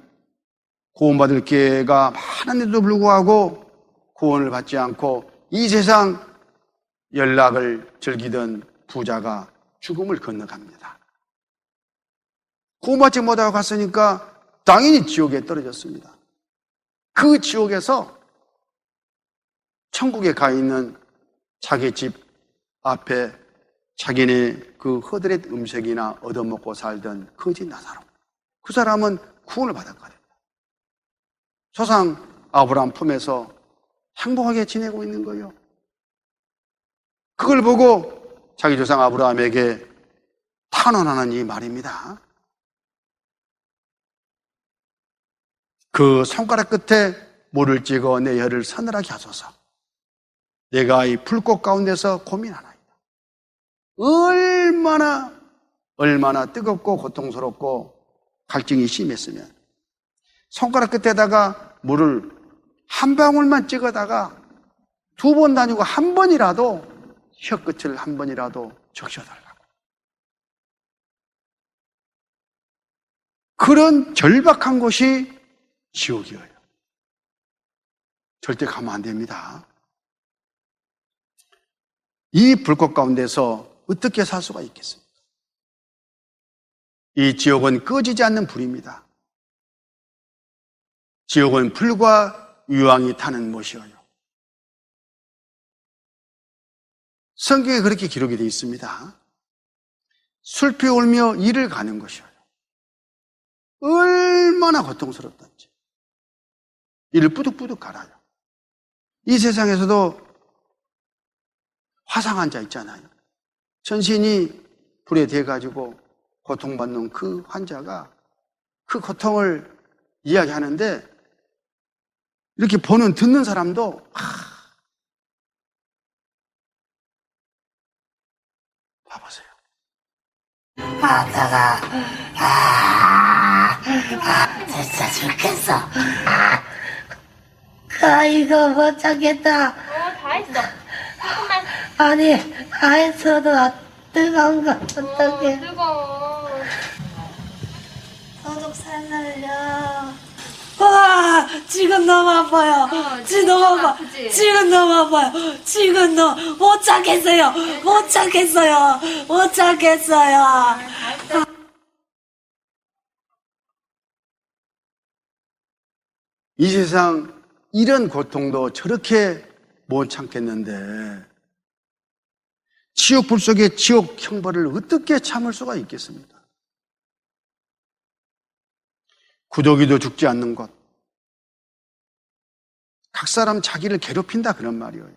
Speaker 1: 구원받을 기회가 많은데도 불구하고 구원을 받지 않고 이 세상 연락을 즐기던 부자가 죽음을 건너갑니다. 구원받지 못하고 갔으니까 당연히 지옥에 떨어졌습니다. 그 지옥에서 천국에 가 있는 자기 집 앞에 자기네 그 허드렛 음식이나 얻어먹고 살던 거지 나사로, 그 사람은 구원을 받았거든요. 조상 아브라함 품에서 행복하게 지내고 있는 거예요. 그걸 보고 자기 조상 아브라함에게 탄원하는 이 말입니다. 그 손가락 끝에 물을 찍어 내 혀를 서늘하게 하소서. 내가 이 불꽃 가운데서 고민하나이다. 얼마나 뜨겁고 고통스럽고 갈증이 심했으면 손가락 끝에다가 물을 한 방울만 찍어다가 두 번 다니고 한 번이라도 혀끝을 한 번이라도 적셔달라고. 그런 절박한 곳이 지옥이에요. 절대 가면 안 됩니다. 이 불꽃 가운데서 어떻게 살 수가 있겠습니까? 이 지옥은 꺼지지 않는 불입니다. 지옥은 불과 유황이 타는 못이에요. 성경에 그렇게 기록이 되어 있습니다. 술피 울며 이를 가는 것이에요. 얼마나 고통스럽던지 이를 뿌득뿌득 갈아요. 이 세상에서도 화상한 자 있잖아요. 전신이 불에 대가지고 고통받는 그 환자가 그 고통을 이야기하는데 이렇게 듣는 사람도 봐보세요.
Speaker 2: 진짜 죽겠어. 이거 못 참겠다.
Speaker 3: 다 했어. 조금만.
Speaker 2: 아니, 다 했어도 뜨거운 거 어떡해.
Speaker 3: 뜨거워.
Speaker 2: 소독 살살려. 와, 지금 너무 아파요. 지금 너무 아파. 지금 너무 아파요. 지금 너무 못 찾겠어요. 못 찾겠어요. 못 찾겠어요.
Speaker 1: 이 세상 이런 고통도 저렇게 못 참겠는데 지옥불 속의 지옥 형벌을 어떻게 참을 수가 있겠습니까? 구더기도 죽지 않는 것, 각 사람 자기를 괴롭힌다 그런 말이에요.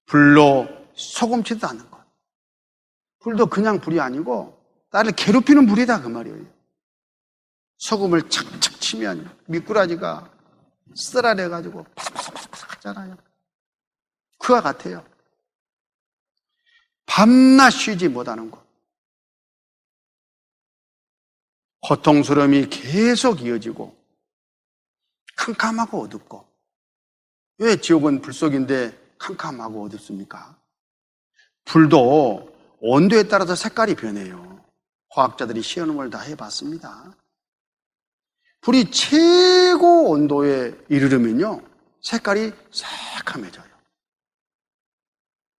Speaker 1: 불로 소금치도 않는 것, 불도 그냥 불이 아니고 나를 괴롭히는 불이다 그 말이에요. 소금을 착착 치면 미꾸라지가 쓰라려가지고 파삭파삭파삭 하잖아요. 그와 같아요. 밤낮 쉬지 못하는 것, 고통스러움이 계속 이어지고 캄캄하고 어둡고. 왜 지옥은 불 속인데 캄캄하고 어둡습니까? 불도 온도에 따라서 색깔이 변해요. 과학자들이 시험을 다 해봤습니다. 불이 최고 온도에 이르르면요 색깔이 새카매져요.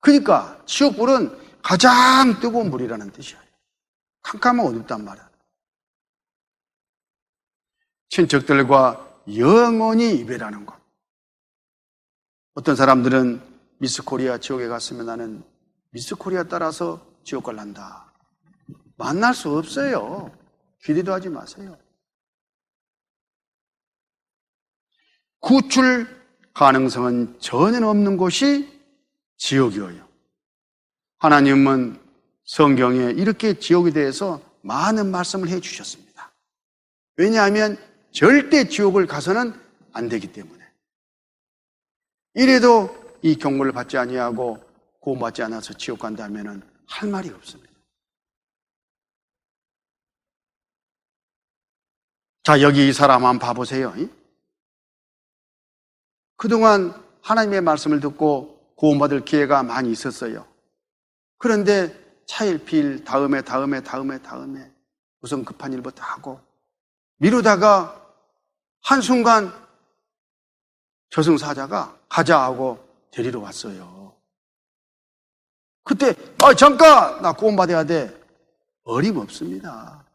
Speaker 1: 그러니까 지옥불은 가장 뜨거운 불이라는 뜻이에요. 캄캄하고 어둡단 말이에요. 친척들과 영원히 이별하는 것. 어떤 사람들은 미스 코리아 지옥에 갔으면 나는 미스 코리아 따라서 지옥 갈란다. 만날 수 없어요. 기대도 하지 마세요. 구출 가능성은 전혀 없는 곳이 지옥이에요. 하나님은 성경에 이렇게 지옥에 대해서 많은 말씀을 해 주셨습니다. 왜냐하면 절대 지옥을 가서는 안 되기 때문에. 이래도 이 경고를 받지 아니하고 구원받지 않아서 지옥 간다면 할 말이 없습니다. 자, 여기 이 사람 한번 봐보세요. 그동안 하나님의 말씀을 듣고 구원받을 기회가 많이 있었어요. 그런데 차일피일 다음에 우선 급한 일부터 하고 미루다가 한순간 저승사자가 가자 하고 데리러 왔어요. 그때 잠깐 나 구원받아야 돼. 어림없습니다.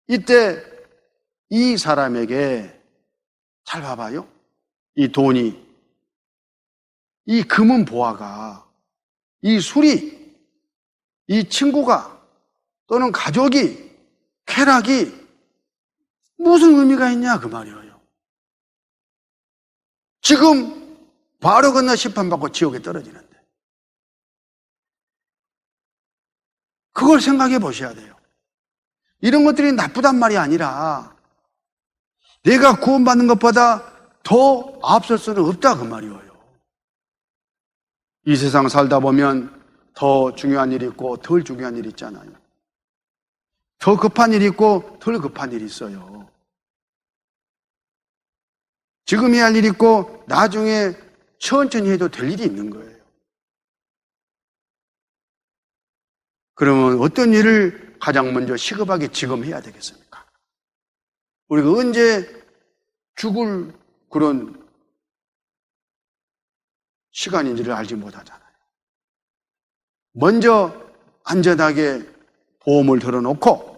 Speaker 1: 이때 이 사람에게 잘 봐봐요. 이 돈이, 이 금은 보화가, 이 술이, 이 친구가 또는 가족이, 쾌락이 무슨 의미가 있냐 그 말이에요. 지금 바로 건너 심판받고 지옥에 떨어지는데 그걸 생각해 보셔야 돼요. 이런 것들이 나쁘단 말이 아니라 내가 구원받는 것보다 더 앞설 수는 없다 그 말이에요. 이 세상 살다 보면 더 중요한 일이 있고 덜 중요한 일이 있잖아요. 더 급한 일이 있고 덜 급한 일이 있어요. 지금 해야 할 일이 있고 나중에 천천히 해도 될 일이 있는 거예요. 그러면 어떤 일을 가장 먼저 시급하게 지금 해야 되겠습니까? 우리가 언제 죽을 그런 시간인지를 알지 못하잖아요. 먼저 안전하게 보험을 들어놓고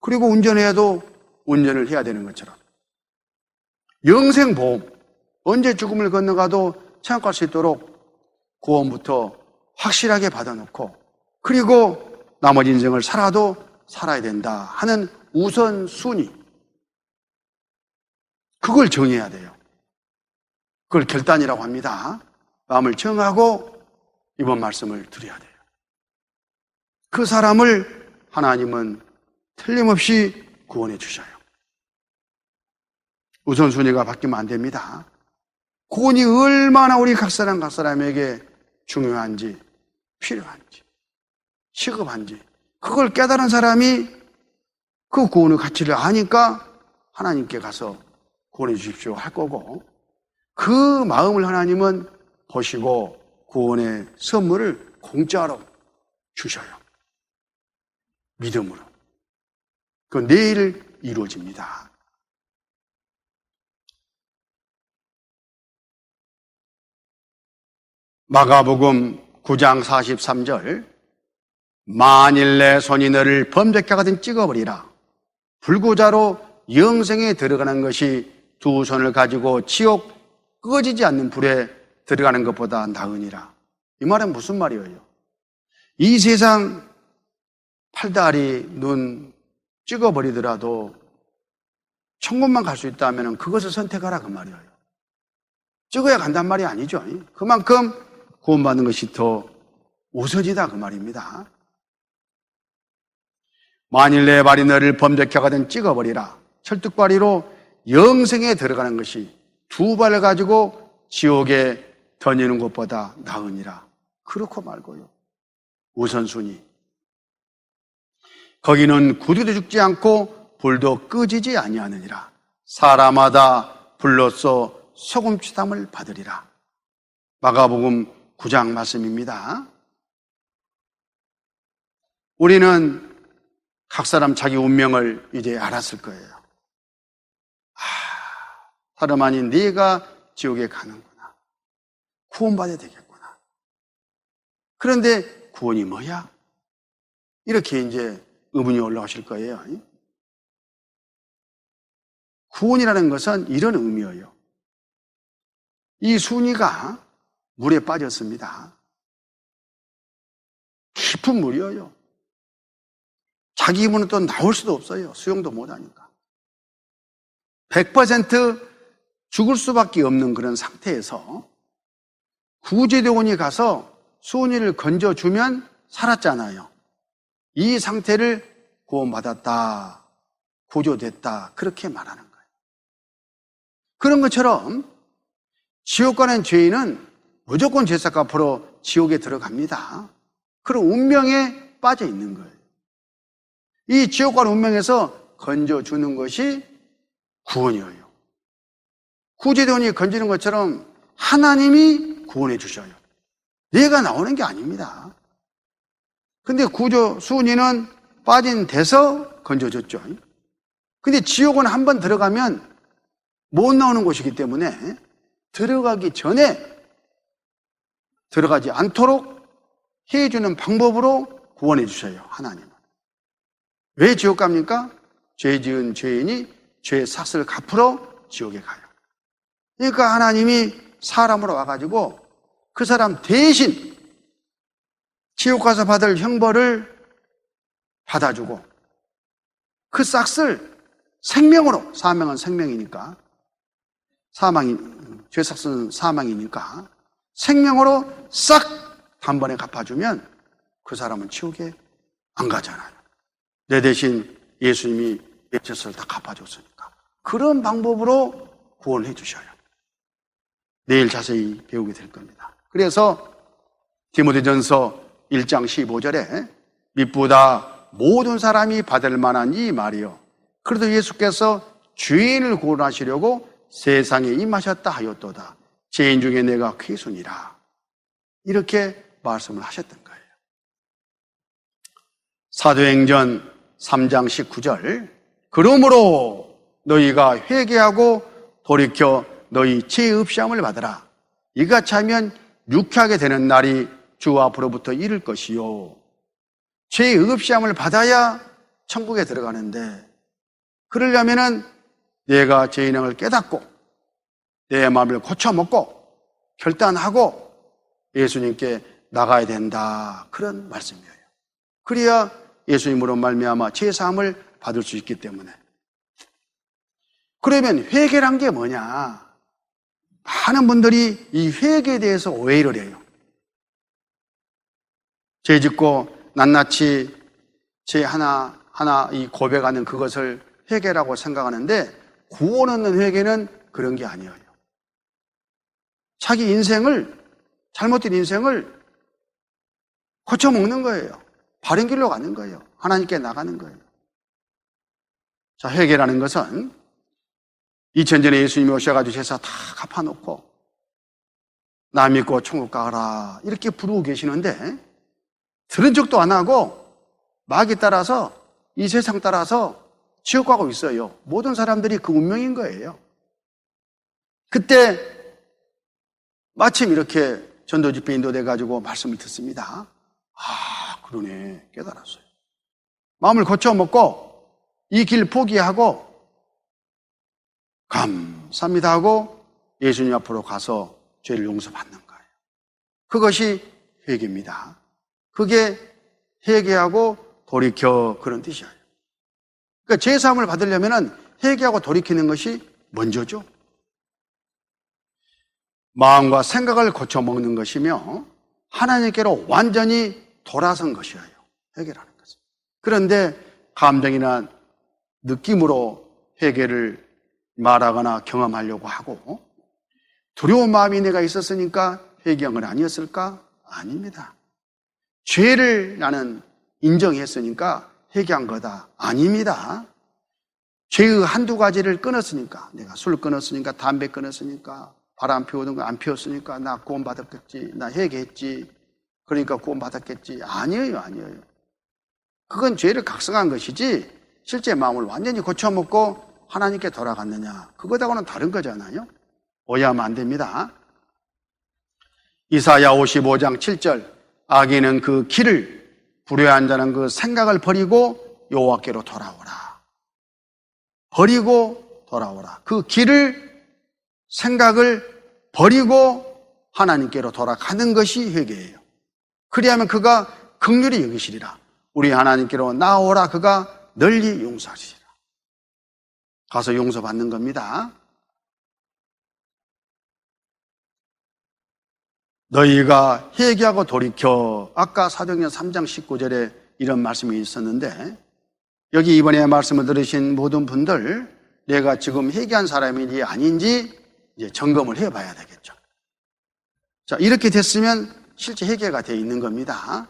Speaker 1: 그리고 운전해도 운전을 해야 되는 것처럼 영생보험, 언제 죽음을 건너가도 생각할 수 있도록 구원부터 확실하게 받아놓고 그리고 나머지 인생을 살아도 살아야 된다 하는 우선순위, 그걸 정해야 돼요. 그걸 결단이라고 합니다. 마음을 정하고 이번 말씀을 드려야 돼요. 그 사람을 하나님은 틀림없이 구원해 주셔요. 우선순위가 바뀌면 안 됩니다. 구원이 얼마나 우리 각 사람에게 중요한지, 필요한지, 시급한지 그걸 깨달은 사람이 그 구원의 가치를 아니까 하나님께 가서 구원해 주십시오 할 거고 그 마음을 하나님은 보시고 구원의 선물을 공짜로 주셔요. 믿음으로. 그 내일 이루어집니다. 마가복음 9장 43절 만일 내 손이 너를 범죄케 하거든 찍어버리라. 불구자로 영생에 들어가는 것이 두 손을 가지고 지옥 꺼지지 않는 불에 들어가는 것보다 나으니라. 이 말은 무슨 말이에요? 이 세상 팔다리, 눈 찍어버리더라도 천국만 갈 수 있다면 그것을 선택하라 그 말이에요. 찍어야 간단 말이 아니죠. 그만큼 구원받는 것이 더 우선이다 그 말입니다. 만일 내 발이 너를 범죄케 하거든 찍어버리라. 철뚝발이로 영생에 들어가는 것이 두 발을 가지고 지옥에 던지는 것보다 나으니라. 그렇고 말고요. 우선순위. 거기는 구두도 죽지 않고 불도 끄지지 아니하느니라. 사람마다 불로써 소금치담을 받으리라. 마가복음 9장 말씀입니다. 우리는 각 사람 자기 운명을 이제 알았을 거예요. 다름 아닌 네가 지옥에 가는구나. 구원받아야 되겠구나. 그런데 구원이 뭐야? 이렇게 이제 의문이 올라오실 거예요. 구원이라는 것은 이런 의미예요. 이 순이가 물에 빠졌습니다. 깊은 물이에요. 자기 힘으로는 또 나올 수도 없어요. 수영도 못하니까. 100% 죽을 수밖에 없는 그런 상태에서 구제대원이 가서 순이를 건져주면 살았잖아요. 이 상태를 구원받았다, 구조됐다 그렇게 말하는 거예요. 그런 것처럼 지옥 가는 죄인은 무조건 죄sak 갚으러 지옥에 들어갑니다. 그런 운명에 빠져 있는 거예요. 이 지옥 가는 운명에서 건져주는 것이 구원이에요. 구제대원이 건지는 것처럼 하나님이 구원해 주셔요. 내가 나오는 게 아닙니다. 근데 순이는 빠진 데서 건져줬죠. 근데 지옥은 한번 들어가면 못 나오는 곳이기 때문에 들어가기 전에 들어가지 않도록 해주는 방법으로 구원해 주셔요. 하나님은. 왜 지옥 갑니까? 죄 지은 죄인이 죄의 삭을 갚으러 지옥에 가요. 그러니까 하나님이 사람으로 와가지고 그 사람 대신 지옥 가서 받을 형벌을 받아주고 그 삭을 생명으로, 사명은 생명이니까 죄 삭은 사망이니까 생명으로 싹 단번에 갚아주면 그 사람은 지옥에 안 가잖아요. 내 대신 예수님이 내 죄를 다 갚아줬으니까 그런 방법으로 구원해 주셔요. 내일 자세히 배우게 될 겁니다. 그래서 디모데전서 1장 15절에 미쁘다 모든 사람이 받을 만한 이 말이요 그래도 예수께서 죄인을 구원하시려고 세상에 임하셨다 하였도다. 죄인 중에 내가 귀순이라. 이렇게 말씀을 하셨던 거예요. 사도행전 3장 19절 그러므로 너희가 회개하고 돌이켜 너희 죄 없이함을 받으라. 이같이 하면 유쾌하게 되는 날이 주 앞으로부터 이를 것이요. 죄 없이함을 받아야 천국에 들어가는데 그러려면은 내가 죄의 행을 깨닫고 내 마음을 고쳐먹고 결단하고 예수님께 나가야 된다. 그런 말씀이에요. 그래야 예수님으로 말미암아 죄 사함을 받을 수 있기 때문에. 그러면 회개란 게 뭐냐? 많은 분들이 이 회개에 대해서 오해를 해요. 죄 짓고 낱낱이 죄 하나 이 고백하는 그것을 회개라고 생각하는데 구원 얻는 회개는 그런 게 아니에요. 자기 인생을 잘못된 인생을 고쳐먹는 거예요. 바른 길로 가는 거예요. 하나님께 나가는 거예요. 자, 회개라는 것은 2000전에 예수님이 오셔가지고 제사 다 갚아놓고 나 믿고 천국 가라 이렇게 부르고 계시는데 들은 척도 안 하고 마귀 따라서 이 세상 따라서 지옥 가고 있어요. 모든 사람들이 그 운명인 거예요. 그때 마침 이렇게 전도 집회 인도돼가지고 말씀을 듣습니다. 아, 그러네. 깨달았어요. 마음을 고쳐먹고 이 길 포기하고 감사합니다 하고 예수님 앞으로 가서 죄를 용서받는 거예요. 그것이 회개입니다. 그게 회개하고 돌이켜 그런 뜻이에요. 그러니까 죄사함을 받으려면 회개하고 돌이키는 것이 먼저죠. 마음과 생각을 고쳐먹는 것이며 하나님께로 완전히 돌아선 것이에요. 회개라는 것은. 그런데 감정이나 느낌으로 회개를 말하거나 경험하려고 하고 두려운 마음이 내가 있었으니까 회개한 건 아니었을까? 아닙니다. 죄를 나는 인정했으니까 회개한 거다. 아닙니다. 죄의 한두 가지를 끊었으니까, 내가 술 끊었으니까, 담배 끊었으니까, 바람 피우던 거 안 피웠으니까 나 구원 받았겠지, 나 회개했지, 그러니까 구원 받았겠지. 아니에요. 그건 죄를 각성한 것이지 실제 마음을 완전히 고쳐먹고 하나님께 돌아갔느냐, 그거하고는 다른 거잖아요. 오해하면 안 됩니다. 이사야 55장 7절, 악인은 그 길을, 불의한 자는 그 생각을 버리고 여호와께로 돌아오라. 버리고 돌아오라. 그 길을, 생각을 버리고 하나님께로 돌아가는 것이 회개예요. 그리하면 그가 긍휼히 여기시리라. 우리 하나님께로 나오라. 그가 널리 용서하시리라. 가서 용서받는 겁니다. 너희가 회개하고 돌이켜, 아까 사도행전 3장 19절에 이런 말씀이 있었는데, 여기 이번에 말씀을 들으신 모든 분들, 내가 지금 회개한 사람인지 아닌지 이제 점검을 해봐야 되겠죠. 자, 이렇게 됐으면 실제 회개가 되어 있는 겁니다.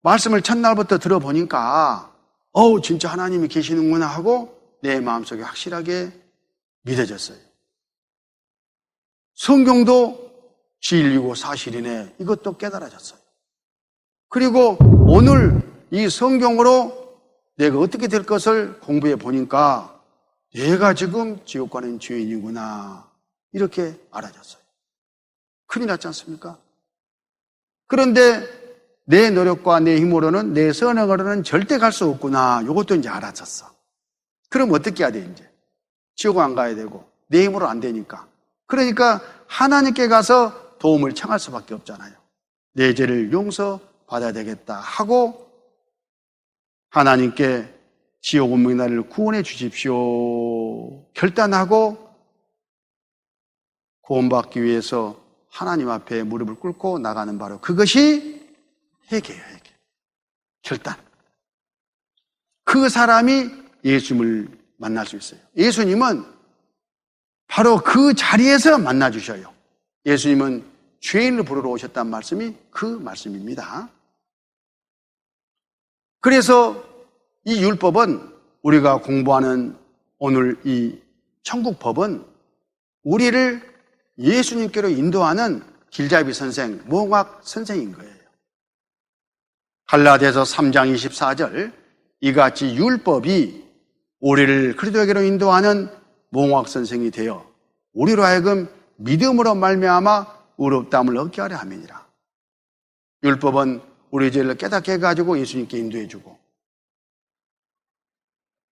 Speaker 1: 말씀을 첫날부터 들어보니까 진짜 하나님이 계시는구나 하고 내 마음속에 확실하게 믿어졌어요. 성경도 진리고 사실이네, 이것도 깨달아졌어요. 그리고 오늘 이 성경으로 내가 어떻게 될 것을 공부해 보니까 내가 지금 지옥 가는 죄인이구나, 이렇게 알아졌어요. 큰일 났지 않습니까? 그런데 내 노력과 내 힘으로는, 내 선행으로는 절대 갈 수 없구나, 이것도 이제 알아졌어. 그럼 어떻게 해야 돼? 이제 지옥 안 가야 되고 내 힘으로 안 되니까. 그러니까 하나님께 가서 도움을 청할 수밖에 없잖아요. 내 죄를 용서받아야 되겠다 하고 하나님께 지옥 운명의 나를 구원해 주십시오 결단하고 구원받기 위해서 하나님 앞에 무릎을 꿇고 나가는, 바로 그것이 회개예요. 회개. 결단. 그 사람이 예수님을 만날 수 있어요. 예수님은 바로 그 자리에서 만나 주셔요. 예수님은 죄인을 부르러 오셨다는 말씀이 그 말씀입니다. 그래서 이 율법은, 우리가 공부하는 오늘 이 천국법은 우리를 예수님께로 인도하는 길잡이 선생, 몽학 선생인 거예요. 갈라디아서 3장 24절, 이같이 율법이 우리를 그리스도에게로 인도하는 몽학 선생이 되어 우리로 하여금 믿음으로 말미암아 의롭다함을 얻게 하려 함이니라. 율법은 우리 죄를 깨닫게 해가지고 예수님께 인도해주고,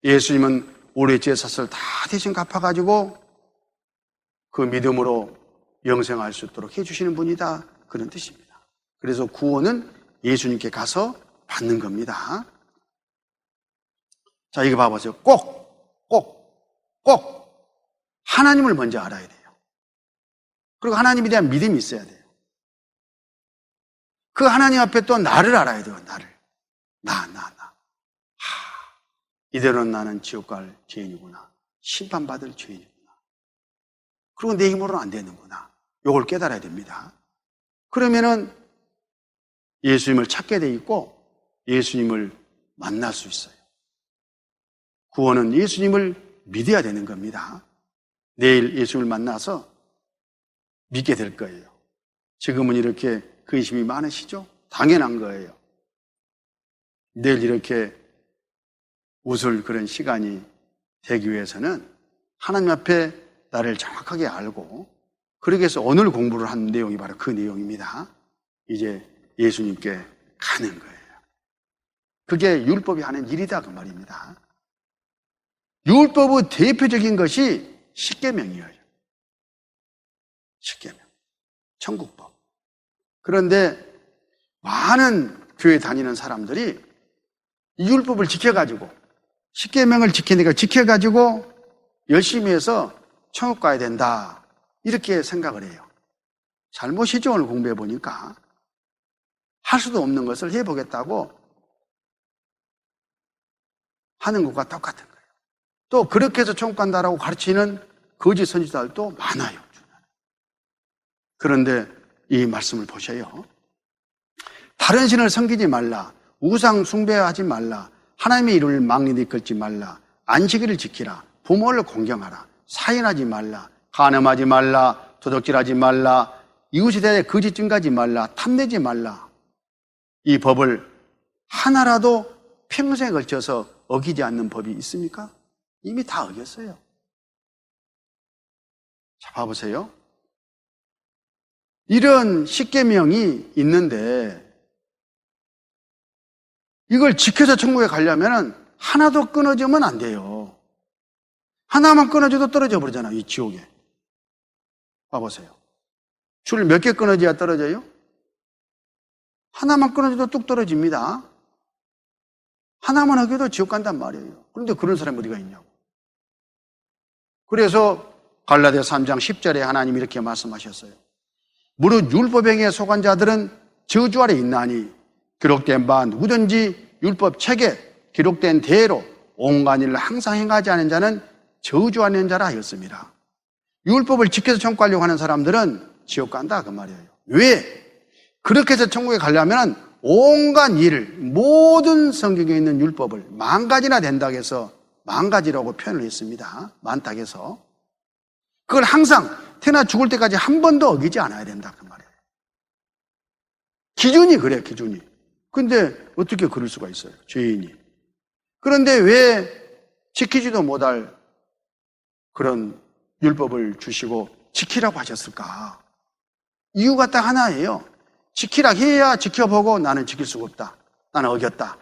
Speaker 1: 예수님은 우리의 죄 삭을 다 대신 갚아가지고 그 믿음으로 영생할 수 있도록 해주시는 분이다, 그런 뜻입니다. 그래서 구원은 예수님께 가서 받는 겁니다. 자, 이거 봐보세요. 꼭 하나님을 먼저 알아야 돼요. 그리고 하나님에 대한 믿음이 있어야 돼요. 그 하나님 앞에 또 나를 알아야 돼요. 나를. 이대로는 나는 지옥 갈 죄인이구나, 심판받을 죄인이구나, 그리고 내 힘으로는 안 되는구나, 이걸 깨달아야 됩니다. 그러면은 예수님을 찾게 돼 있고 예수님을 만날 수 있어요. 구원은 예수님을 믿어야 되는 겁니다. 내일 예수님을 만나서 믿게 될 거예요. 지금은 이렇게 의심이 많으시죠? 당연한 거예요. 내일 이렇게 웃을 그런 시간이 되기 위해서는 하나님 앞에 나를 정확하게 알고 그러기 위해서 오늘 공부를 한 내용이 바로 그 내용입니다. 이제 예수님께 가는 거예요. 그게 율법이 하는 일이다 그 말입니다. 율법의 대표적인 것이 십계명이에요. 십계명, 천국법. 그런데 많은 교회 다니는 사람들이 이 율법을 지켜가지고 십계명을 지켜가지고 열심히 해서 천국 가야 된다 이렇게 생각을 해요. 잘못이죠. 오늘 공부해 보니까 할 수도 없는 것을 해보겠다고 하는 것과 똑같은 거예요. 또 그렇게 해서 천국 간다라고 가르치는 거짓 선지자들도 많아요. 그런데 이 말씀을 보셔요. 다른 신을 섬기지 말라, 우상 숭배하지 말라, 하나님의 이름을 망령되이 이끌지 말라, 안식일을 지키라, 부모를 공경하라, 사인하지 말라, 간음하지 말라, 도둑질하지 말라, 이웃에 대해 거짓 증거하지 말라, 탐내지 말라. 이 법을 하나라도 평생에 걸쳐서 어기지 않는 법이 있습니까? 이미 다 어겼어요. 자, 봐보세요. 이런 십계명이 있는데 이걸 지켜서 천국에 가려면 하나도 끊어지면 안 돼요. 하나만 끊어져도 떨어져 버리잖아요. 이 지옥에. 봐보세요. 줄 몇 개 끊어져야 떨어져요? 하나만 끊어져도 뚝 떨어집니다. 하나만 어겨도 지옥 간단 말이에요. 그런데 그런 사람이 어디가 있냐고. 그래서 갈라디아서 3장 10절에 하나님이 이렇게 말씀하셨어요. 무릇 율법행위에 속한 자들은 저주 아래 있나니 기록된 바 누구든지 율법 책에 기록된 대로 온갖 일을 항상 행하지 않은 자는 저주하는 자라 하였습니다. 율법을 지켜서 천국 가려고 하는 사람들은 지옥 간다 그 말이에요. 왜? 그렇게 해서 천국에 가려면 온갖 일을, 모든 성경에 있는 율법을 만 가지나 된다고 해서 만 가지라고 표현을 했습니다. 많다고 해서 그걸 항상 태어나 죽을 때까지 한 번도 어기지 않아야 된다 그 말이에요. 기준이 그래, 기준이. 근데 어떻게 그럴 수가 있어요, 죄인이. 그런데 왜 지키지도 못할 그런 율법을 주시고 지키라고 하셨을까? 이유가 딱 하나예요. 지키라 해야 지켜보고 나는 지킬 수가 없다, 나는 어겼다,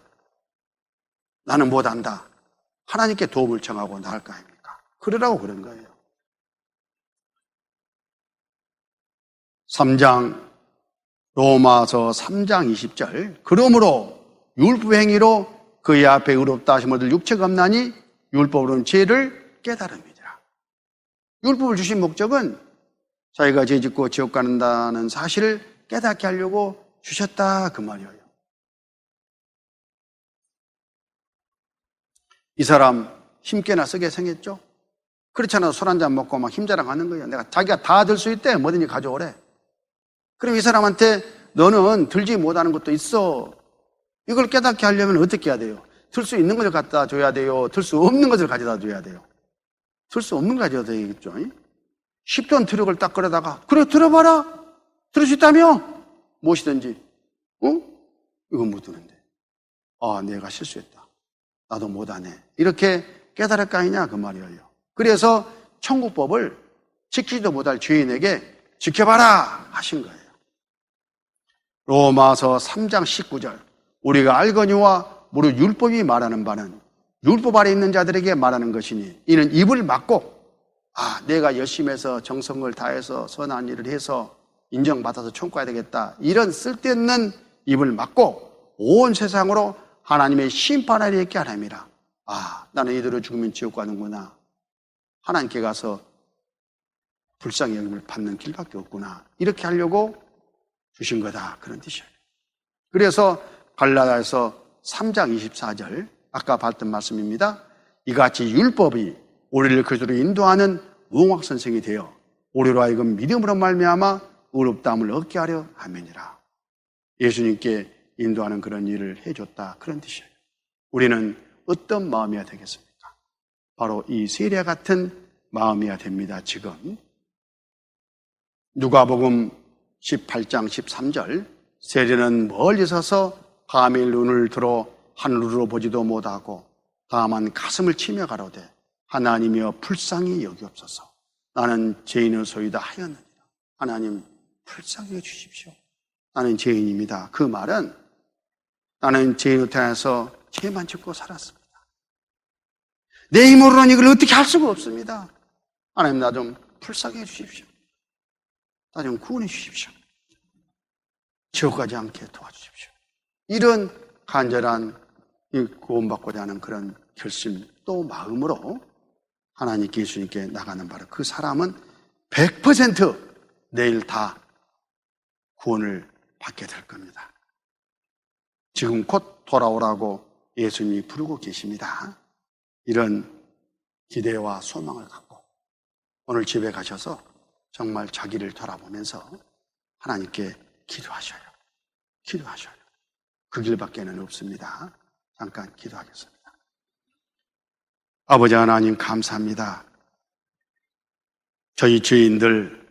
Speaker 1: 나는 못한다, 하나님께 도움을 청하고 나을 거 아닙니까? 그러라고 그런 거예요. 3장 로마서 3장 20절 그러므로 율법행위로 그의 앞에 의롭다 하심을 얻을 육체가 없나니 율법으로는 죄를 깨달음이니라. 율법을 주신 목적은 자기가 죄짓고 지옥 가는다는 사실을 깨닫게 하려고 주셨다 그 말이에요. 이 사람 힘께나 쓰게 생겼죠? 그렇잖아. 술 한잔 먹고 막 힘자랑하는 거예요. 내가 자기가 다 들 수 있대. 뭐든지 가져오래. 그럼 이 사람한테 너는 들지 못하는 것도 있어. 이걸 깨닫게 하려면 어떻게 해야 돼요? 들 수 있는 것을 갖다 줘야 돼요? 들 수 없는 것을 가져다 줘야 돼요? 들 수 없는 걸 가져다 되겠죠. 10톤 트럭을 딱 끌어다가 그래 들어봐라. 들을 수 있다며? 무엇이든지. 이건 못 드는데. 아, 내가 실수했다. 나도 못하네. 이렇게 깨달을 거 아니냐 그 말이에요. 그래서 천국법을 지키지도 못할 죄인에게 지켜봐라 하신 거예요. 로마서 3장 19절 우리가 알거니와 무릇 율법이 말하는 바는 율법 아래 있는 자들에게 말하는 것이니 이는 입을 막고 내가 열심히 해서 정성을 다해서 선한 일을 해서 인정받아서 천국 가야 되겠다 이런 쓸데없는 입을 막고 온 세상으로 하나님의 심판하려 있게 하나님이라. 나는 이대로 죽으면 지옥 가는구나. 하나님께 가서 불쌍히 여김을 받는 길밖에 없구나. 이렇게 하려고 주신 거다. 그런 뜻이에요. 그래서 갈라디아서 3장 24절 아까 봤던 말씀입니다. 이같이 율법이 우리를 그리스도로 인도하는 무공학 선생이 되어 우리로 하여금 믿음으로 말미암아 의롭다함을 얻게 하려 함이니라. 예수님께 인도하는 그런 일을 해줬다. 그런 뜻이에요. 우리는 어떤 마음이어야 되겠습니까? 바로 이 세례 같은 마음이어야 됩니다. 지금 누가복음 18장 13절 세례는 멀리 서서 감히 눈을 들어 하늘으로 보지도 못하고 다만 가슴을 치며 가로되 하나님이여 불쌍히 여기옵소서. 나는 죄인의 소유다 하였느니라. 하나님 불쌍히 여주십시오. 나는 죄인입니다. 그 말은 나는 죄인으로 태어나서 죄만 짓고 살았습니다. 내 힘으로는 이걸 어떻게 할 수가 없습니다. 하나님 나 좀 불쌍히 해주십시오. 나 좀 구원해 주십시오. 지옥 가지 않게 도와주십시오. 이런 간절한 구원받고자 하는 그런 결심 또 마음으로 하나님께 예수님께 나가는 바로 그 사람은 100% 내일 다 구원을 받게 될 겁니다. 지금 곧 돌아오라고 예수님이 부르고 계십니다. 이런 기대와 소망을 갖고 오늘 집에 가셔서 정말 자기를 돌아보면서 하나님께 기도하셔요. 기도하셔요. 그 길밖에는 없습니다. 잠깐 기도하겠습니다. 아버지 하나님 감사합니다. 저희 죄인들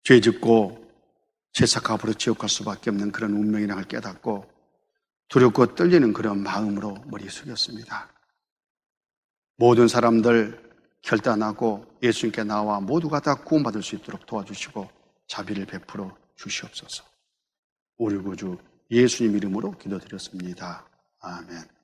Speaker 1: 죄 짓고 죄악 앞으로 지옥 갈 수밖에 없는 그런 운명이라는 걸 깨닫고 두렵고 떨리는 그런 마음으로 머리 숙였습니다. 모든 사람들 결단하고 예수님께 나와 모두가 다 구원받을 수 있도록 도와주시고 자비를 베풀어 주시옵소서. 우리 구주 예수님 이름으로 기도드렸습니다. 아멘.